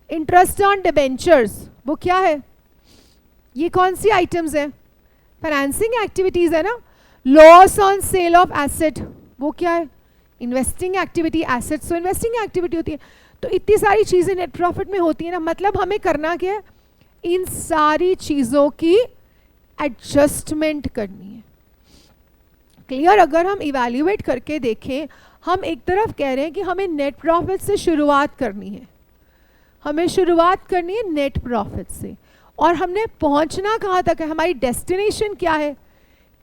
Speaker 1: interest on debentures, वो क्या है? ये कौन सी आइटम्स है? फाइनेंसिंग एक्टिविटीज़ है ना। Loss on sale of asset, वो क्या है? Investing activity. एसेट्स तो इन्वेस्टिंग एक्टिविटी होती है। तो इतनी सारी चीज़ें नेट प्रॉफिट में होती है ना, मतलब हमें करना क्या है? इन सारी चीज़ों की एडजस्टमेंट करनी है। क्लियर? अगर हम इवैल्यूएट करके देखें, हम एक तरफ कह रहे हैं कि हमें नेट प्रॉफिट से शुरुआत करनी है, हमें शुरुआत करनी है नेट प्रॉफिट से, और हमने पहुंचना कहाँ तक है? हमारी डेस्टिनेशन क्या है?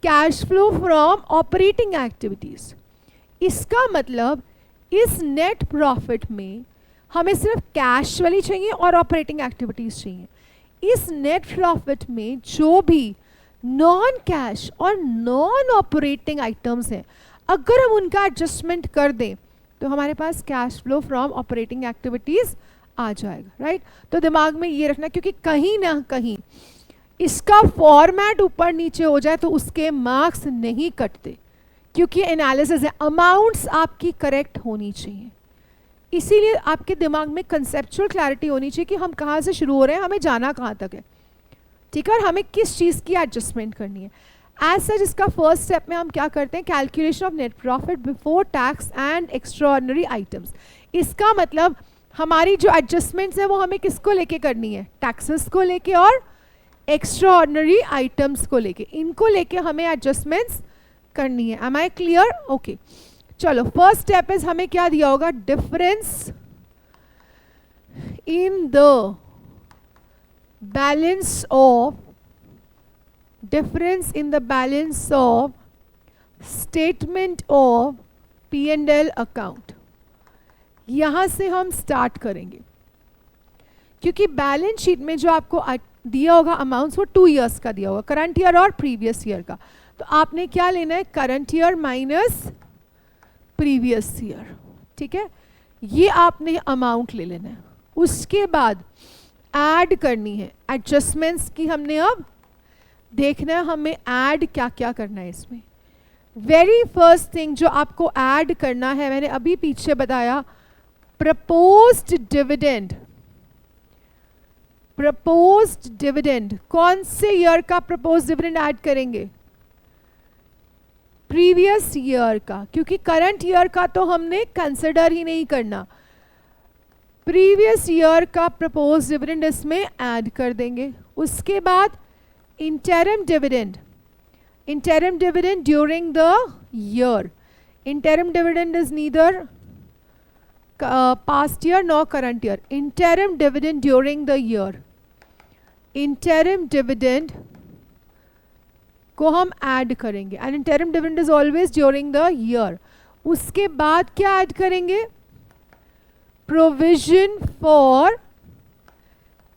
Speaker 1: Cash flow from operating activities. इसका मतलब इस नेट प्रॉफिट में हमें सिर्फ कैश वाली चाहिए और ऑपरेटिंग एक्टिविटीज चाहिए। इस नेट प्रॉफिट में जो भी नॉन कैश और नॉन ऑपरेटिंग आइटम्स हैं, अगर हम उनका एडजस्टमेंट कर दें तो हमारे पास cash flow from operating activities आ जाएगा, राइट। तो दिमाग में ये रखना, क्योंकि कहीं ना कहीं इसका फॉर्मेट ऊपर नीचे हो जाए तो उसके मार्क्स नहीं कटते, क्योंकि एनालिसिस है, अमाउंट्स आपकी करेक्ट होनी चाहिए। इसीलिए आपके दिमाग में कंसेप्चुअल क्लैरिटी होनी चाहिए कि हम कहाँ से शुरू हो रहे हैं, हमें जाना कहाँ तक है, ठीक है, और हमें किस चीज़ की एडजस्टमेंट करनी है। एज सच इसका फर्स्ट स्टेप में हम क्या करते हैं? Calculation of net profit before tax and extraordinary items. इसका मतलब हमारी जो एडजस्टमेंट्स है वो हमें किसको लेके करनी है? टैक्सेस को लेके और एक्स्ट्राऑर्डिनरी आइटम्स को लेके, इनको लेके हमें एडजस्टमेंट्स करनी है। Am I clear? ओके, चलो फर्स्ट स्टेप इज, हमें क्या दिया होगा? Difference in the balance of, difference in the balance of statement of P&L account. यहां से हम स्टार्ट करेंगे, क्योंकि बैलेंस शीट में जो आपको दिया होगा अमाउंट्स वो 2 इयर्स का दिया होगा, करंट ईयर और प्रीवियस ईयर का। तो आपने क्या लेना है? Current year minus previous year, ठीक है, ये आपने अमाउंट ले लेना है। उसके बाद ऐड करनी है एडजस्टमेंट्स की, हमने अब देखना है हमें ऐड क्या क्या करना है इसमें। वेरी फर्स्ट थिंग जो आपको ऐड करना है, मैंने अभी पीछे बताया, प्रपोज्ड डिविडेंड। प्रपोज्ड डिविडेंड, कौन से ईयर का प्रपोज्ड डिविडेंड ऐड करेंगे? प्रीवियस ईयर का, क्योंकि करंट ईयर का तो हमने कंसिडर ही नहीं करना। प्रीवियस ईयर का प्रपोज्ड डिविडेंड इसमें ऐड कर देंगे। उसके बाद interim dividend, interim dividend during the year. Interim dividend is neither past year nor current year. Interim dividend during the year. Interim dividend को हम ऐड करेंगे, and interim dividend is always during the year. उसके बाद क्या add करेंगे? Provision for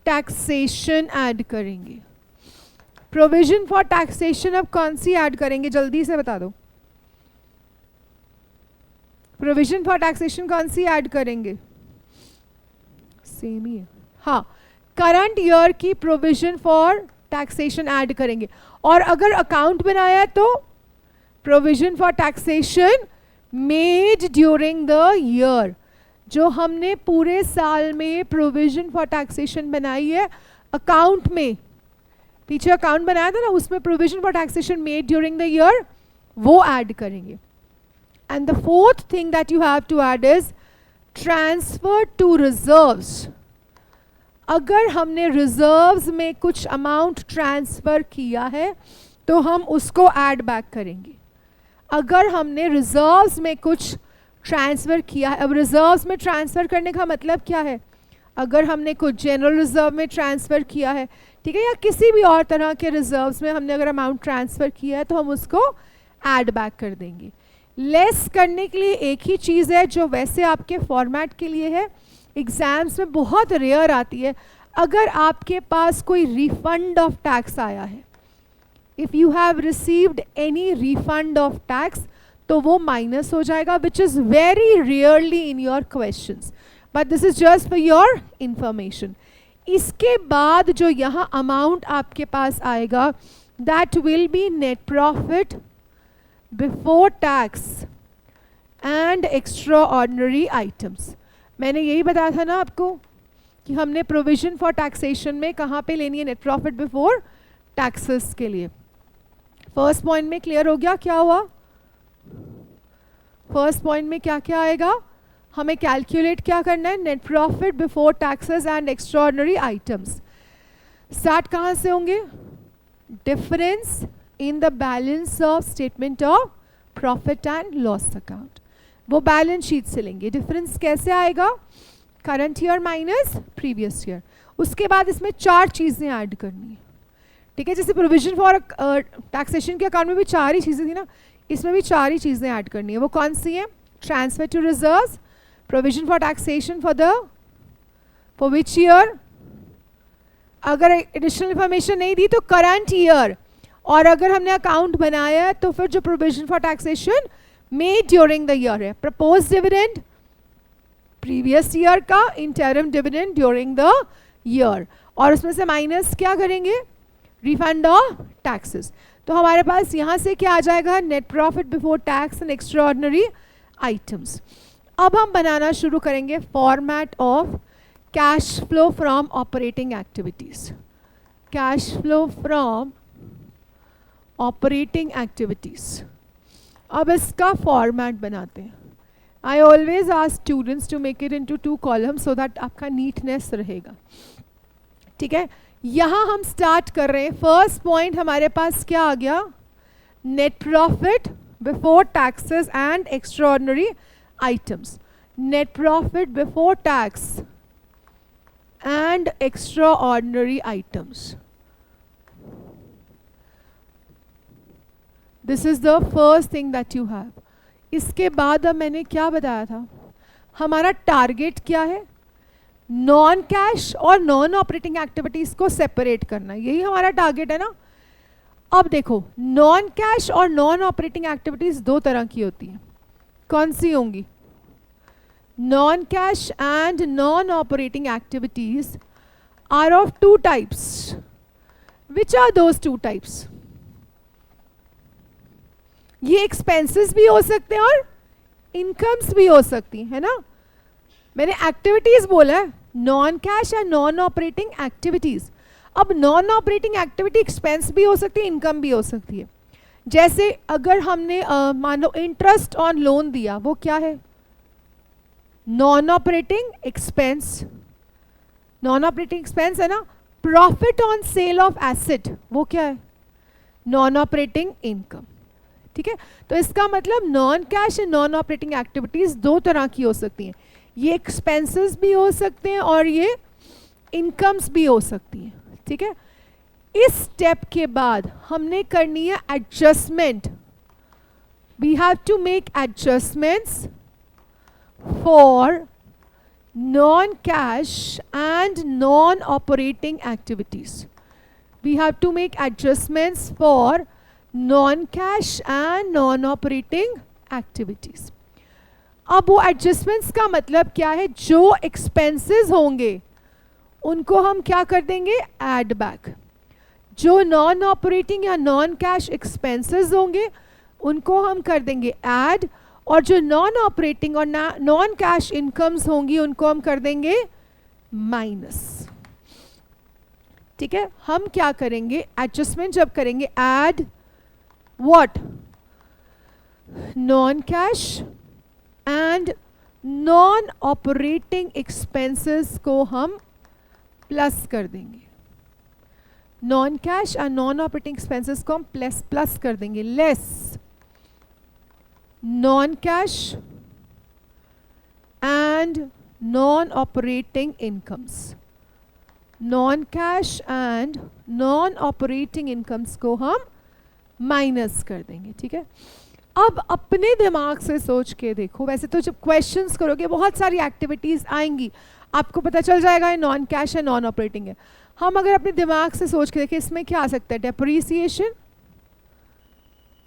Speaker 1: taxation add करेंगे। Provision for taxation अब कौन सी ऐड करेंगे? जल्दी से बता दो। प्रोविजन फॉर टैक्सेशन कौन सी ऐड करेंगे? सेम ही है, हाँ, करंट ईयर की प्रोविजन फॉर टैक्सेशन ऐड करेंगे। और अगर अकाउंट बनाया तो provision for taxation made during the year, जो हमने पूरे साल में प्रोविजन फॉर टैक्सेशन बनाई है अकाउंट में, पीछे अकाउंट बनाया था ना, उसमें provision for taxation made during the year, वो ऐड करेंगे. And the fourth thing that you have to add is transfer to reserves. अगर हमने रिजर्व्स में कुछ अमाउंट ट्रांसफ़र किया है तो हम उसको ऐड बैक करेंगे. अगर हमने रिजर्व्स में कुछ ट्रांसफ़र किया है, अब रिजर्व्स में ट्रांसफ़र करने का मतलब क्या है, अगर हमने कुछ जनरल रिजर्व में ट्रांसफ़र किया है, ठीक है, या किसी भी और तरह के रिजर्व्स में हमने अगर अमाउंट ट्रांसफ़र किया है तो हम उसको ऐड बैक कर देंगे. लेस करने के लिए एक ही चीज़ है जो वैसे आपके फॉर्मेट के लिए है, एग्ज़ाम्स में बहुत रेयर आती है. अगर आपके पास कोई रिफंड ऑफ टैक्स आया है, if you have received any refund of tax, तो वो माइनस हो जाएगा, which is very rarely in your questions, but this is just for your information. इसके बाद जो यहाँ अमाउंट आपके पास आएगा, that will B net profit before tax and extra ordinary items. मैंने यही बताया था ना आपको कि हमने प्रोविजन फॉर टैक्सेशन में कहाँ पे लेनी है, नेट प्रॉफिट बिफोर टैक्सेस के लिए. फर्स्ट पॉइंट में क्लियर हो गया क्या हुआ? फर्स्ट पॉइंट में क्या क्या आएगा, हमें कैलकुलेट क्या करना है, net profit before taxes and extraordinary items. Start कहाँ से होंगे, difference in the balance of statement of profit and loss account. वो बैलेंस शीट से लेंगे. डिफरेंस कैसे आएगा, current year minus previous year. उसके बाद इसमें 4 चीज़ें ऐड करनी है, ठीक है. जैसे प्रोविजन फॉर टैक्सेशन के अकाउंट में भी 4 ही चीज़ें थी ना, इसमें भी 4 ही चीज़ें ऐड करनी है. वो कौन सी हैं, transfer to reserves, provision for taxation for which year, अगर एडिशनल इंफॉर्मेशन नहीं दी तो करंट ईयर, और अगर हमने अकाउंट बनाया है तो फिर जो provision for taxation made during the year है, प्रपोज डिविडेंड प्रीवियस ईयर का, interim dividend during the year, और उसमें से माइनस क्या करेंगे, रिफंड ऑफ टैक्सेस. तो हमारे पास यहाँ से क्या आ जाएगा, net profit before tax and extraordinary items. अब हम बनाना शुरू करेंगे format of cash flow from operating activities. Cash flow from operating activities. अब इसका फॉर्मेट बनाते हैं. I always ask students to make it into 2 columns so that आपका नीटनेस रहेगा, ठीक है. यहाँ हम स्टार्ट कर रहे हैं. फर्स्ट पॉइंट हमारे पास क्या आ गया, net profit before taxes and extraordinary items. Net profit before tax and extraordinary items. This is the first thing that you have. इसके बाद अब मैंने क्या बताया था, हमारा टारगेट क्या है, नॉन कैश और नॉन ऑपरेटिंग एक्टिविटीज को सेपरेट करना, यही हमारा टारगेट है ना. अब देखो, नॉन कैश और नॉन ऑपरेटिंग एक्टिविटीज 2 तरह की होती हैं. कौन सी होंगी, non cash and non operating activities are of 2 types. Which are those 2 types? ये एक्सपेंसेस भी हो सकते हैं और इनकम्स भी हो सकती है ना. मैंने एक्टिविटीज बोला है, नॉन कैश या नॉन ऑपरेटिंग एक्टिविटीज. अब नॉन ऑपरेटिंग एक्टिविटी एक्सपेंस भी हो सकती है, इनकम भी हो सकती है. जैसे अगर हमने मान लो इंटरेस्ट ऑन लोन दिया, वो क्या है, non operating expense. Non operating expense है ना. Profit on sale of asset, वो क्या है, नॉन ऑपरेटिंग इनकम, ठीक है. तो इसका मतलब non cash and non operating activities 2 तरह की हो सकती हैं. ये एक्सपेंसेस भी हो सकते हैं और ये इनकम्स भी हो सकती हैं, ठीक है. इस स्टेप के बाद हमने करनी है adjustment. We have to make adjustments for non cash and non operating activities. We have to make adjustments for non cash and non operating activities. अब वो एडजस्टमेंट्स का मतलब क्या है, जो एक्सपेंसेस होंगे उनको हम क्या कर देंगे, ऐड बैक. जो नॉन ऑपरेटिंग या नॉन कैश एक्सपेंसेस होंगे उनको हम कर देंगे ऐड, और जो नॉन ऑपरेटिंग और नॉन कैश इनकम्स होंगी उनको हम कर देंगे माइनस, ठीक है. हम क्या करेंगे, एडजस्टमेंट जब करेंगे, add what, non cash and non operating expenses को हम प्लस कर देंगे. Non cash and non operating expenses को हम प्लस कर देंगे. Less non cash and non operating incomes. Non cash and non operating incomes को हम माइनस कर देंगे. ठीक है. अब अपने दिमाग से सोच के देखो. वैसे तो जब क्वेश्चंस करोगे बहुत सारी एक्टिविटीज आएंगी, आपको पता चल जाएगा ये नॉन कैश है नॉन ऑपरेटिंग है. हम अगर अपने दिमाग से सोच के देखें, इसमें क्या आ सकता है? डेप्रीसिएशन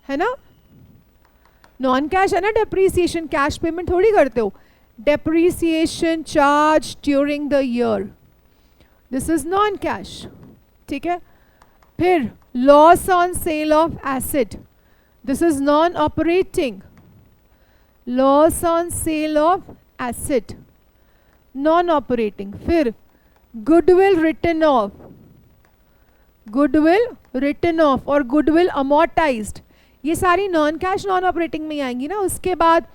Speaker 1: है ना, नॉन कैश है ना. डेप्रीसिएशन कैश पेमेंट थोड़ी करते हो. Depreciation charge during the year, this is non cash. ठीक है. फिर loss on sale of asset, this is non operating. Loss on sale of asset, non operating. फिर goodwill written off, goodwill written off और goodwill amortised, ये सारी non cash non operating में ही आएंगी ना. उसके बाद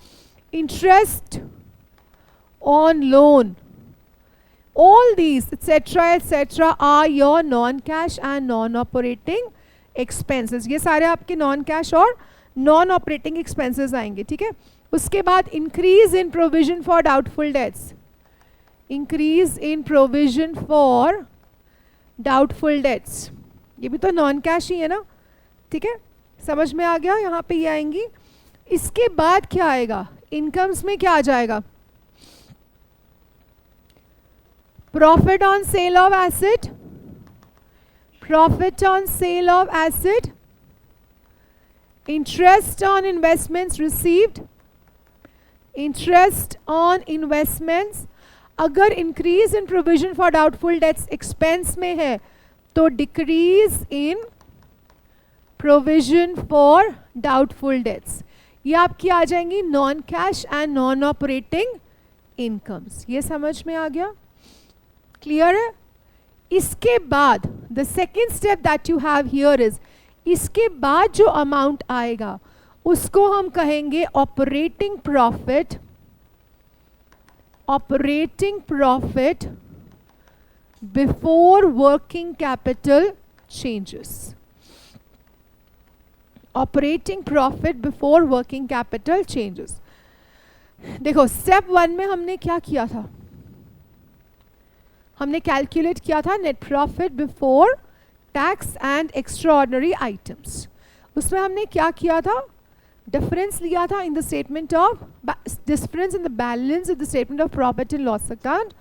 Speaker 1: interest on loan, all these etc are your non cash and non operating expenses. ये सारे आपके non cash और non operating expenses आएंगे. ठीक है. उसके बाद increase in provision for doubtful debts, increase in provision for doubtful debts, ये भी तो non cash ही है ना. ठीक है. समझ में आ गया. यहाँ पे ये आएंगी. इसके बाद क्या आएगा? इनकम्स में क्या आ जाएगा? Profit on sale of asset, profit on sale of asset, interest on investments received, interest on investments. अगर increase in provision for doubtful debts expense में है तो decrease in provision for doubtful debts, ये आपकी आ जाएंगी non cash and non operating incomes. ये समझ में आ गया? क्लियर है? इसके बाद the second step that you have here is, इसके बाद जो अमाउंट आएगा उसको हम कहेंगे operating profit. Operating profit before working capital changes. Operating profit before working capital changes. देखो स्टेप 1 में हमने क्या किया था? हमने कैलकुलेट किया था net profit before tax and extraordinary items. उसमें हमने क्या किया था? डिफरेंस लिया था in the statement of, difference in the balance in the statement of profit and loss account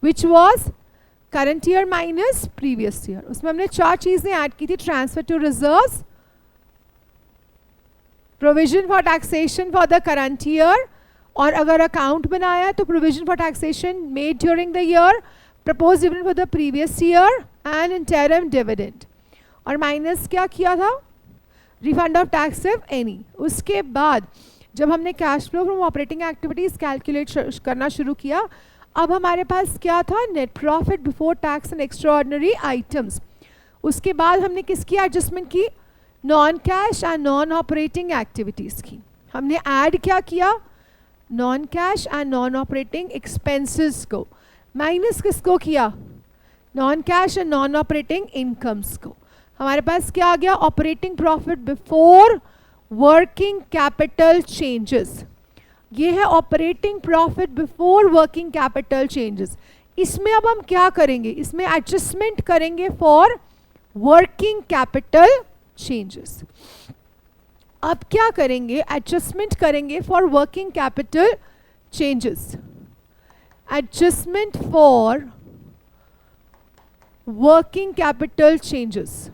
Speaker 1: which was current year minus previous year. उसमें हमने 4 चीजें ऐड की थी. Transfer to reserves, provision for taxation for the current year, और अगर account बनाया तो provision for taxation made during the year, propose dividend for the previous year and interim dividend. और माइनस क्या किया था? Refund of tax if any. उसके बाद जब हमने cash flow from operating activities calculate करना शुरू किया, अब हमारे पास क्या था? Net profit before tax and extraordinary items. उसके बाद हमने किसकी एडजस्टमेंट की? Non cash and non operating activities की. हमने ऐड क्या किया? Non cash and non operating expenses को. माइनस किसको किया? Non cash and non operating incomes को. हमारे पास क्या आ गया? Operating profit before working capital changes. ये है operating profit before working capital changes. इसमें अब हम क्या करेंगे? इसमें एडजस्टमेंट करेंगे फॉर वर्किंग कैपिटल चेंजेस. अब क्या करेंगे? एडजस्टमेंट करेंगे for working capital changes. Adjustment for working capital changes.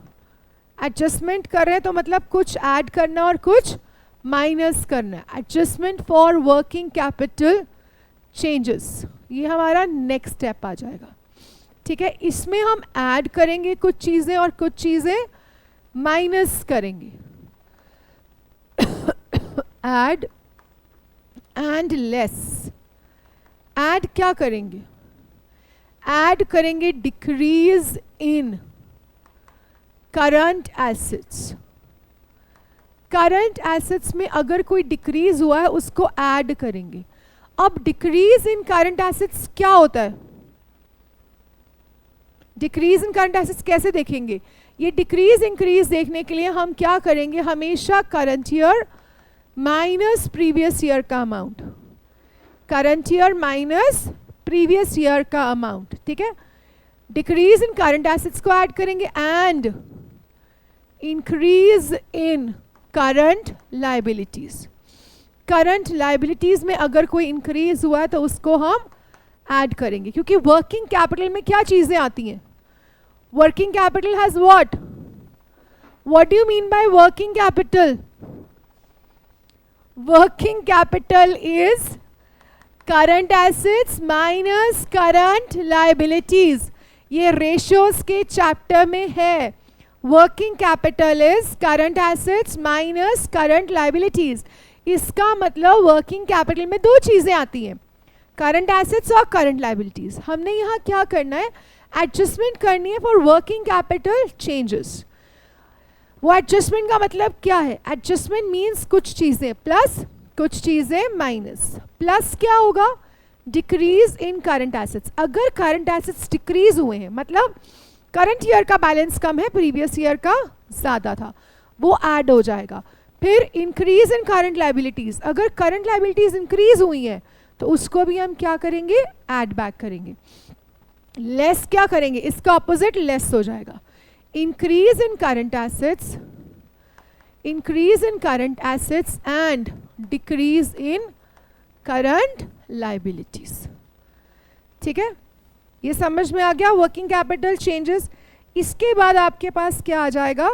Speaker 1: Adjustment कर रहे हैं तो मतलब कुछ ऐड करना और कुछ माइनस करना. Adjustment for working capital changes, ये हमारा नेक्स्ट स्टेप आ जाएगा. ठीक है. इसमें हम ऐड करेंगे कुछ चीजें और कुछ चीजें माइनस करेंगे. Add and less. ऐड क्या करेंगे? ऐड करेंगे decrease in current assets. Current assets में अगर कोई डिक्रीज हुआ है उसको ऐड करेंगे. अब डिक्रीज इन करंट एसेट्स क्या होता है? डिक्रीज इन करंट एसेट्स कैसे देखेंगे? ये डिक्रीज इंक्रीज देखने के लिए हम क्या करेंगे, हमेशा current year minus previous year का amount, current year minus previous year का अमाउंट. ठीक है, डिक्रीज इन करंट एसेट्स को ऐड करेंगे and increase in current liabilities. Current liabilities में अगर कोई इंक्रीज हुआ है तो उसको हम ऐड करेंगे, क्योंकि वर्किंग कैपिटल में क्या चीजें आती हैं? Working capital has what? What do you mean by working capital? Working capital is current assets minus current liabilities. ये रेशियोज के चैप्टर में है. Working capital is current assets minus current liabilities. इसका मतलब वर्किंग कैपिटल में दो चीजें आती हैं, करंट एसेट्स और करंट लायबिलिटीज. हमने यहाँ क्या करना है, एडजस्टमेंट करनी है फॉर वर्किंग कैपिटल चेंजेस. वो एडजस्टमेंट का मतलब क्या है? एडजस्टमेंट मीन्स कुछ चीजें प्लस कुछ चीजें माइनस. प्लस क्या होगा? Decrease in current assets. अगर करंट एसेट्स डिक्रीज हुए हैं मतलब करंट ईयर का बैलेंस कम है, प्रीवियस ईयर का ज्यादा था, वो ऐड हो जाएगा. फिर इंक्रीज इन करंट लायबिलिटीज. अगर करंट लायबिलिटीज इंक्रीज हुई हैं तो उसको भी हम क्या करेंगे, ऐड बैक करेंगे. लेस क्या करेंगे, इसका ऑपोजिट लेस हो जाएगा. Increase in current assets, increase in current assets and decrease in current liabilities. ठीक है, ये समझ में आ गया वर्किंग कैपिटल चेंजेस. इसके बाद आपके पास क्या आ जाएगा,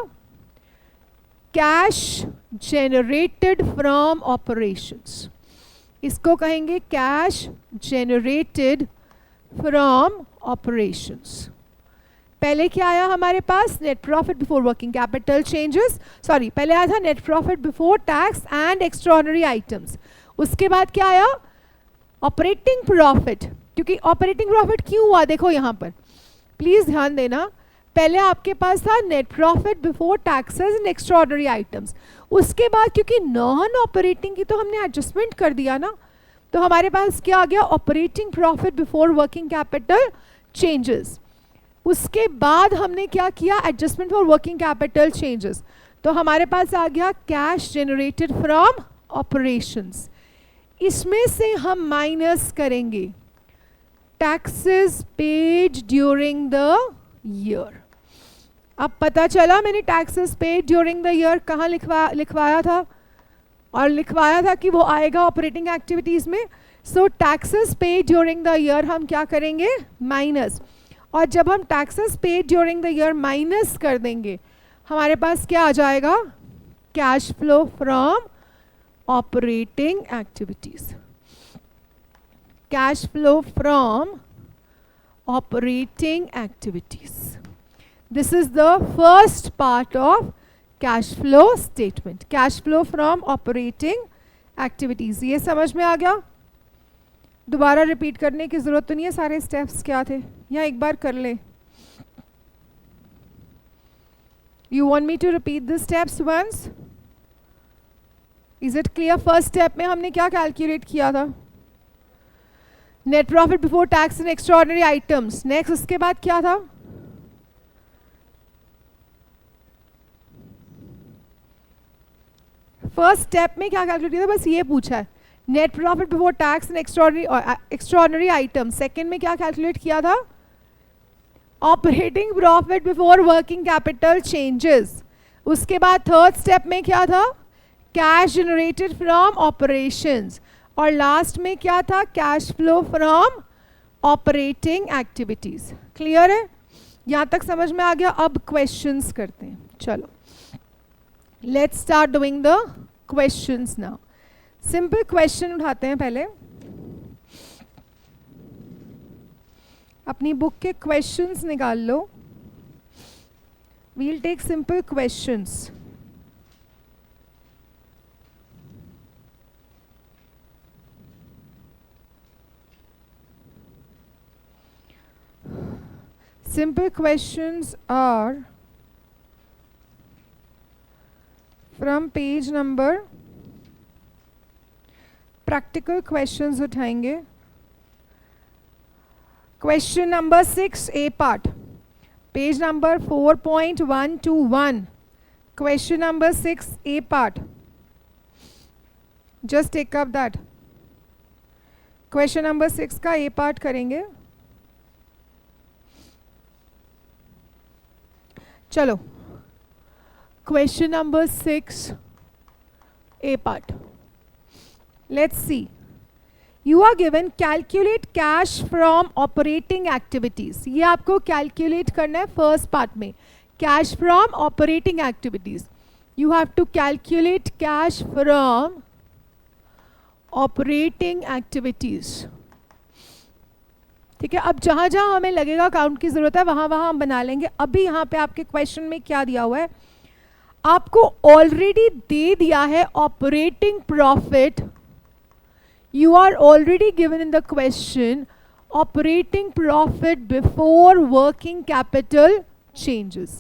Speaker 1: कैश जेनरेटेड फ्रॉम ऑपरेशंस. इसको कहेंगे कैश जेनरेटेड फ्रॉम ऑपरेशंस. पहले क्या आया हमारे पास, net profit before working capital changes, sorry पहले आया था net profit before tax and extraordinary items. उसके बाद क्या आया, ऑपरेटिंग प्रॉफिट. क्योंकि ऑपरेटिंग प्रॉफिट क्यों हुआ, देखो यहाँ पर प्लीज ध्यान देना. पहले आपके पास था net profit before taxes and extraordinary items. उसके बाद क्योंकि नॉन ऑपरेटिंग की तो हमने एडजस्टमेंट कर दिया ना, तो हमारे पास क्या आ गया, operating profit before working capital changes. उसके बाद हमने क्या किया, adjustment for working capital changes. तो हमारे पास आ गया कैश जनरेटेड फ्रॉम ऑपरेशंस. इसमें से हम माइनस करेंगे taxes paid during the year. अब पता चला मैंने taxes paid during the year कहाँ लिखवाया था, और लिखवाया था कि वो आएगा ऑपरेटिंग एक्टिविटीज़ में. So taxes paid during the year हम क्या करेंगे, माइनस. और जब हम taxes paid during the year minus कर देंगे हमारे पास क्या आ जाएगा, cash flow from operating activities. Cash flow from operating activities. This is the first part of cash flow statement, cash flow from operating activities. ये समझ में आ गया, दोबारा रिपीट करने की जरूरत तो नहीं है. सारे स्टेप्स क्या थे यहाँ एक बार कर ले. You want me to repeat the steps once? Is it clear? First step में हमने क्या कैलकुलेट किया था, net profit before tax and extraordinary items. Next उसके बाद क्या था, फर्स्ट स्टेप में क्या कैलकुलेट किया था, बस ये पूछा है, net profit before tax and extraordinary item. Second में क्या कैलकुलेट किया था, operating profit before working capital changes. उसके बाद थर्ड स्टेप में क्या था, कैश जनरेटेड फ्रॉम ऑपरेशंस. और लास्ट में क्या था, cash flow from operating activities. Clear है, यहाँ तक समझ में आ गया. अब क्वेश्चंस करते हैं. चलो let's start doing the questions now. Simple question उठाते हैं पहले. अपनी बुक के क्वेश्चंस निकाल लो. We'll take simple questions. Simple questions are from page number, practical questions उठाएंगे। Question number 6 A part, page number 4.121, question number 6 A part, just take up that. Question number 6 का A part करेंगे। चलो, question number 6 A part, let's see. You are given calculate cash from operating activities. ये आपको calculate करना है first part में, cash from operating activities. You have to calculate cash from operating activities. ठीक है, अब जहाँ जहाँ हमें लगेगा अकाउंट की ज़रूरत है वहाँ वहाँ हम बना लेंगे। अभी यहाँ पे आपके क्वेश्चन में क्या दिया हुआ है, आपको ऑलरेडी दे दिया है operating profit. You are already given in the question operating profit before working capital changes.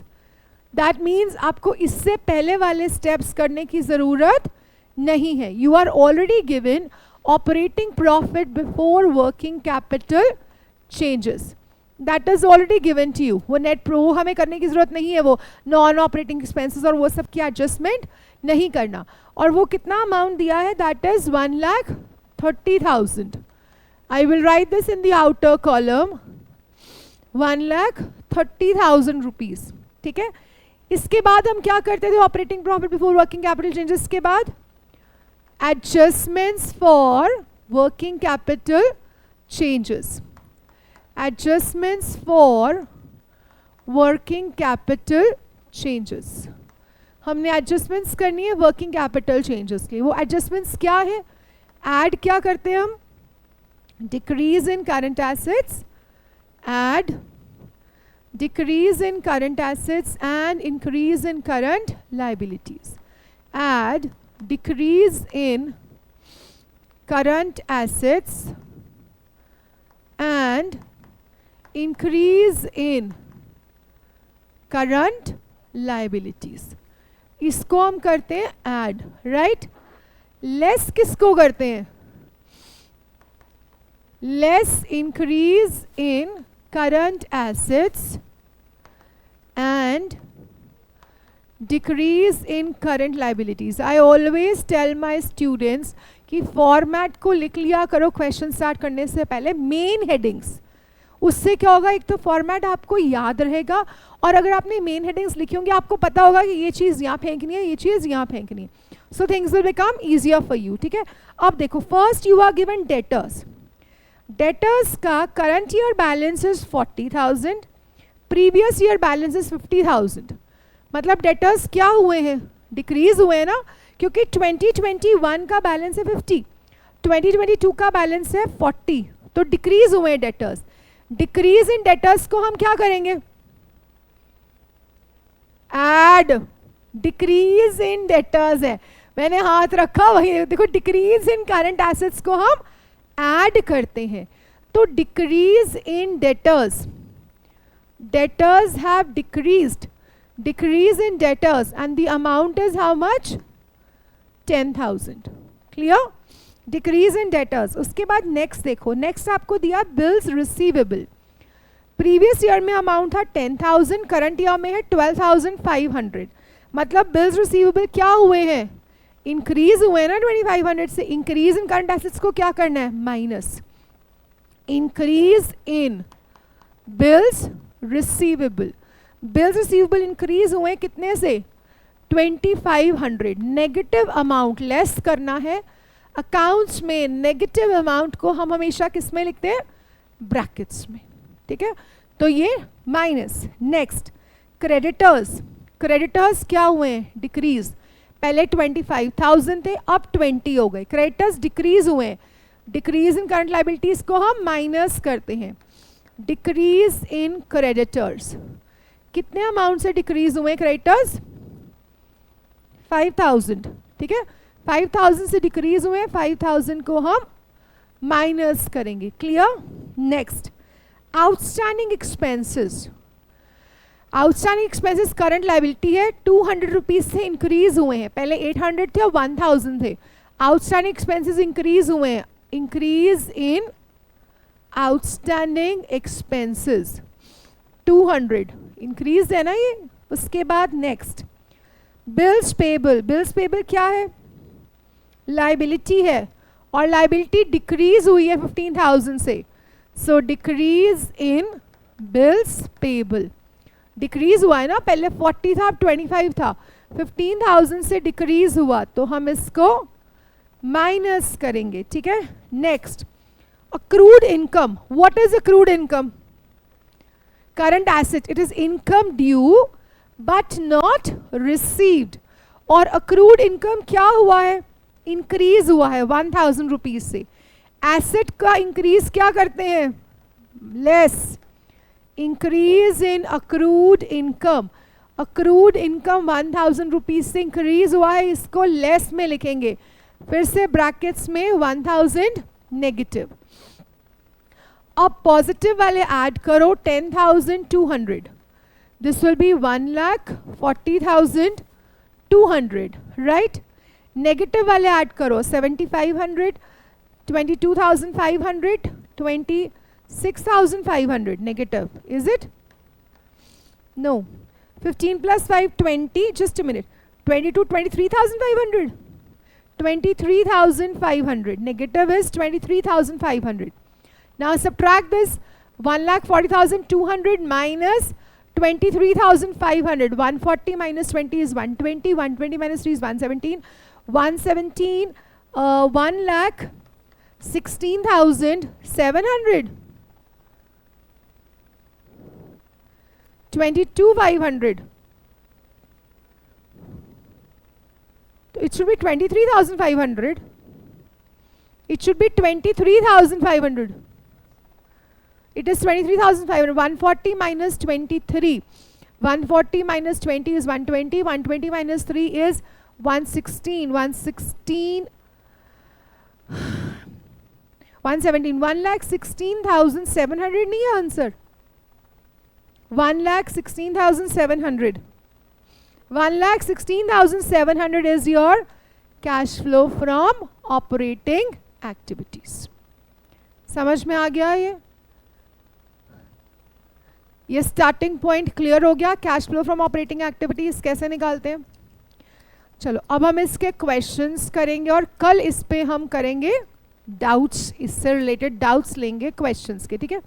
Speaker 1: That means आपको इससे पहले वाले steps करने की ज़रूरत नहीं है। You are already given operating profit before working capital changes. That is already given to you. वो net pro हमें करने की ज़रूरत नहीं है, वो non operating expenses और वो सब की adjustment नहीं करना। और वो कितना amount दिया है, that is 1,30,000. I will write this in the outer column, 1,30,000 rupees. ठीक है, इसके बाद हम क्या करते थे operating profit before working capital changes के बाद? Adjustments for working capital changes, adjustments for working capital changes. हमने एडजस्टमेंट्स करनी है वर्किंग कैपिटल चेंजेस के। वो एडजस्टमेंट्स क्या है? ऐड क्या करते हैं हम? Decrease in current assets, add decrease in current assets and increase in current liabilities. Add decrease in current assets and increase in current liabilities, इसको हम करते हैं ऐड, राइट। लेस किसको करते हैं? Less increase in current assets and decrease in current liabilities. I always tell my students कि format को लिख लिया करो क्वेश्चन स्टार्ट करने से पहले, मेन हेडिंग्स। उससे क्या होगा, एक तो फॉर्मेट आपको याद रहेगा, और अगर आपने मेन हेडिंग्स लिखी होंगी आपको पता होगा कि ये चीज़ यहाँ फेंकनी है, ये चीज़ यहाँ फेंकनी है। So things will become easier for you. ठीक है, अब देखो, first you are given debtors. Debtors का current year balance is 40,000, previous year balance is 50,000। मतलब डेटर्स क्या हुए हैं? डिक्रीज हुए हैं ना, क्योंकि 2021 का बैलेंस है 50, 2022 का बैलेंस है 40, तो डिक्रीज हुए हैं डेटर्स। डिक्रीज इन डेटर्स को हम क्या करेंगे? ऐड। डिक्रीज इन डेटर्स है, मैंने हाथ रखा वही देखो, डिक्रीज इन करंट एसेट्स को हम ऐड करते हैं। तो decrease in debtors, debtors have decreased, decrease in debtors and the amount is how much? 10,000। Clear? Decrease in debtors. उसके बाद नेक्स्ट देखो, नेक्स्ट आपको दिया बिल्स रिसीवेबल। प्रीवियस ईयर में अमाउंट था 10,000, करंट ईयर में है 12,500। मतलब बिल्स रिसीवेबल क्या हुए हैं? इंक्रीज हुए हैं ना 2,500 से। इंक्रीज इन करंट एसेट्स को क्या करना है? Minus. Increase in bills receivable, bills receivable increase हुए कितने से? 2,500। नेगेटिव अमाउंट लेस करना है अकाउंट्स में, नेगेटिव अमाउंट को हम हमेशा किस में लिखते हैं? ब्रैकेट्स में। ठीक है, तो ये माइनस। नेक्स्ट क्रेडिटर्स, क्रेडिटर्स क्या हुए हैं? डिक्रीज। पहले 25,000 थे, अब 20 हो गए। क्रेडिटर्स डिक्रीज हुए हैं, डिक्रीज इन करंट लाइबिलिटीज को हम माइनस करते हैं। डिक्रीज इन क्रेडिटर्स, कितने अमाउंट से डिक्रीज हुए क्रेडिटर्स? 5,000। ठीक है, 5,000 से डिक्रीज हुए, 5,000 को हम माइनस करेंगे। Clear? Next outstanding expenses. Outstanding expenses current liability है, 200 रुपीज से इंक्रीज हुए हैं, पहले 800 थे और 1000 थे. आउटस्टैंडिंग एक्सपेंसेस इंक्रीज हुए हैं, increase in outstanding expenses 200 increase है ना ये. उसके बाद next bills payable. Bills payable क्या है? लाइबिलिटी है, और लाइबिलिटी डिक्रीज हुई है 15,000 से. So decrease in bills payable. Decrease हुआ है ना, पहले 40 था अब 25 था, 15,000 से डिक्रीज हुआ तो हम इसको माइनस करेंगे. ठीक है. Next accrued income. What is accrued income? Current asset. It is income due but not received. और accrued income क्या हुआ है? इंक्रीज हुआ है 1000 रुपीज से. एसेट का इंक्रीज क्या करते हैं? लेस. इंक्रीज इन accrued income. Accrued income 1000 rupees से इंक्रीज हुआ है, इसको लेस में लिखेंगे. फिर से ब्रैकेट्स में 1000 नेगेटिव. अब पॉजिटिव वाले ऐड करो 10,200. This will be 1,40,200. Right. Negative वाले ऐड करो 7,500, 22,500, 26,500. Negative. Is it? No. 15 plus 5 20. Just a minute. 22 23,500. 23,500. Negative is 23,500. Now subtract this. 1,40,200 minus 23,500. 140 minus 20 is 120. 120 minus 3 is 117. 117. 1,16,700. 22,500. It should be 23,500. It should be 23,500. It is 23,500. 140 minus 23. 140 minus 20 is 120. 120 minus 3 is 116. 116. 117. 1,16,700 नहीं है answer. 1,16,700. 1,16,700 is your cash flow from operating activities. समझ में आ गया ये starting point clear हो गया. Cash flow from operating activities कैसे निकालते हैं. चलो अब हम इसके क्वेश्चंस करेंगे और कल इस पे हम करेंगे डाउट्स, इससे रिलेटेड डाउट्स लेंगे क्वेश्चंस के. ठीक है.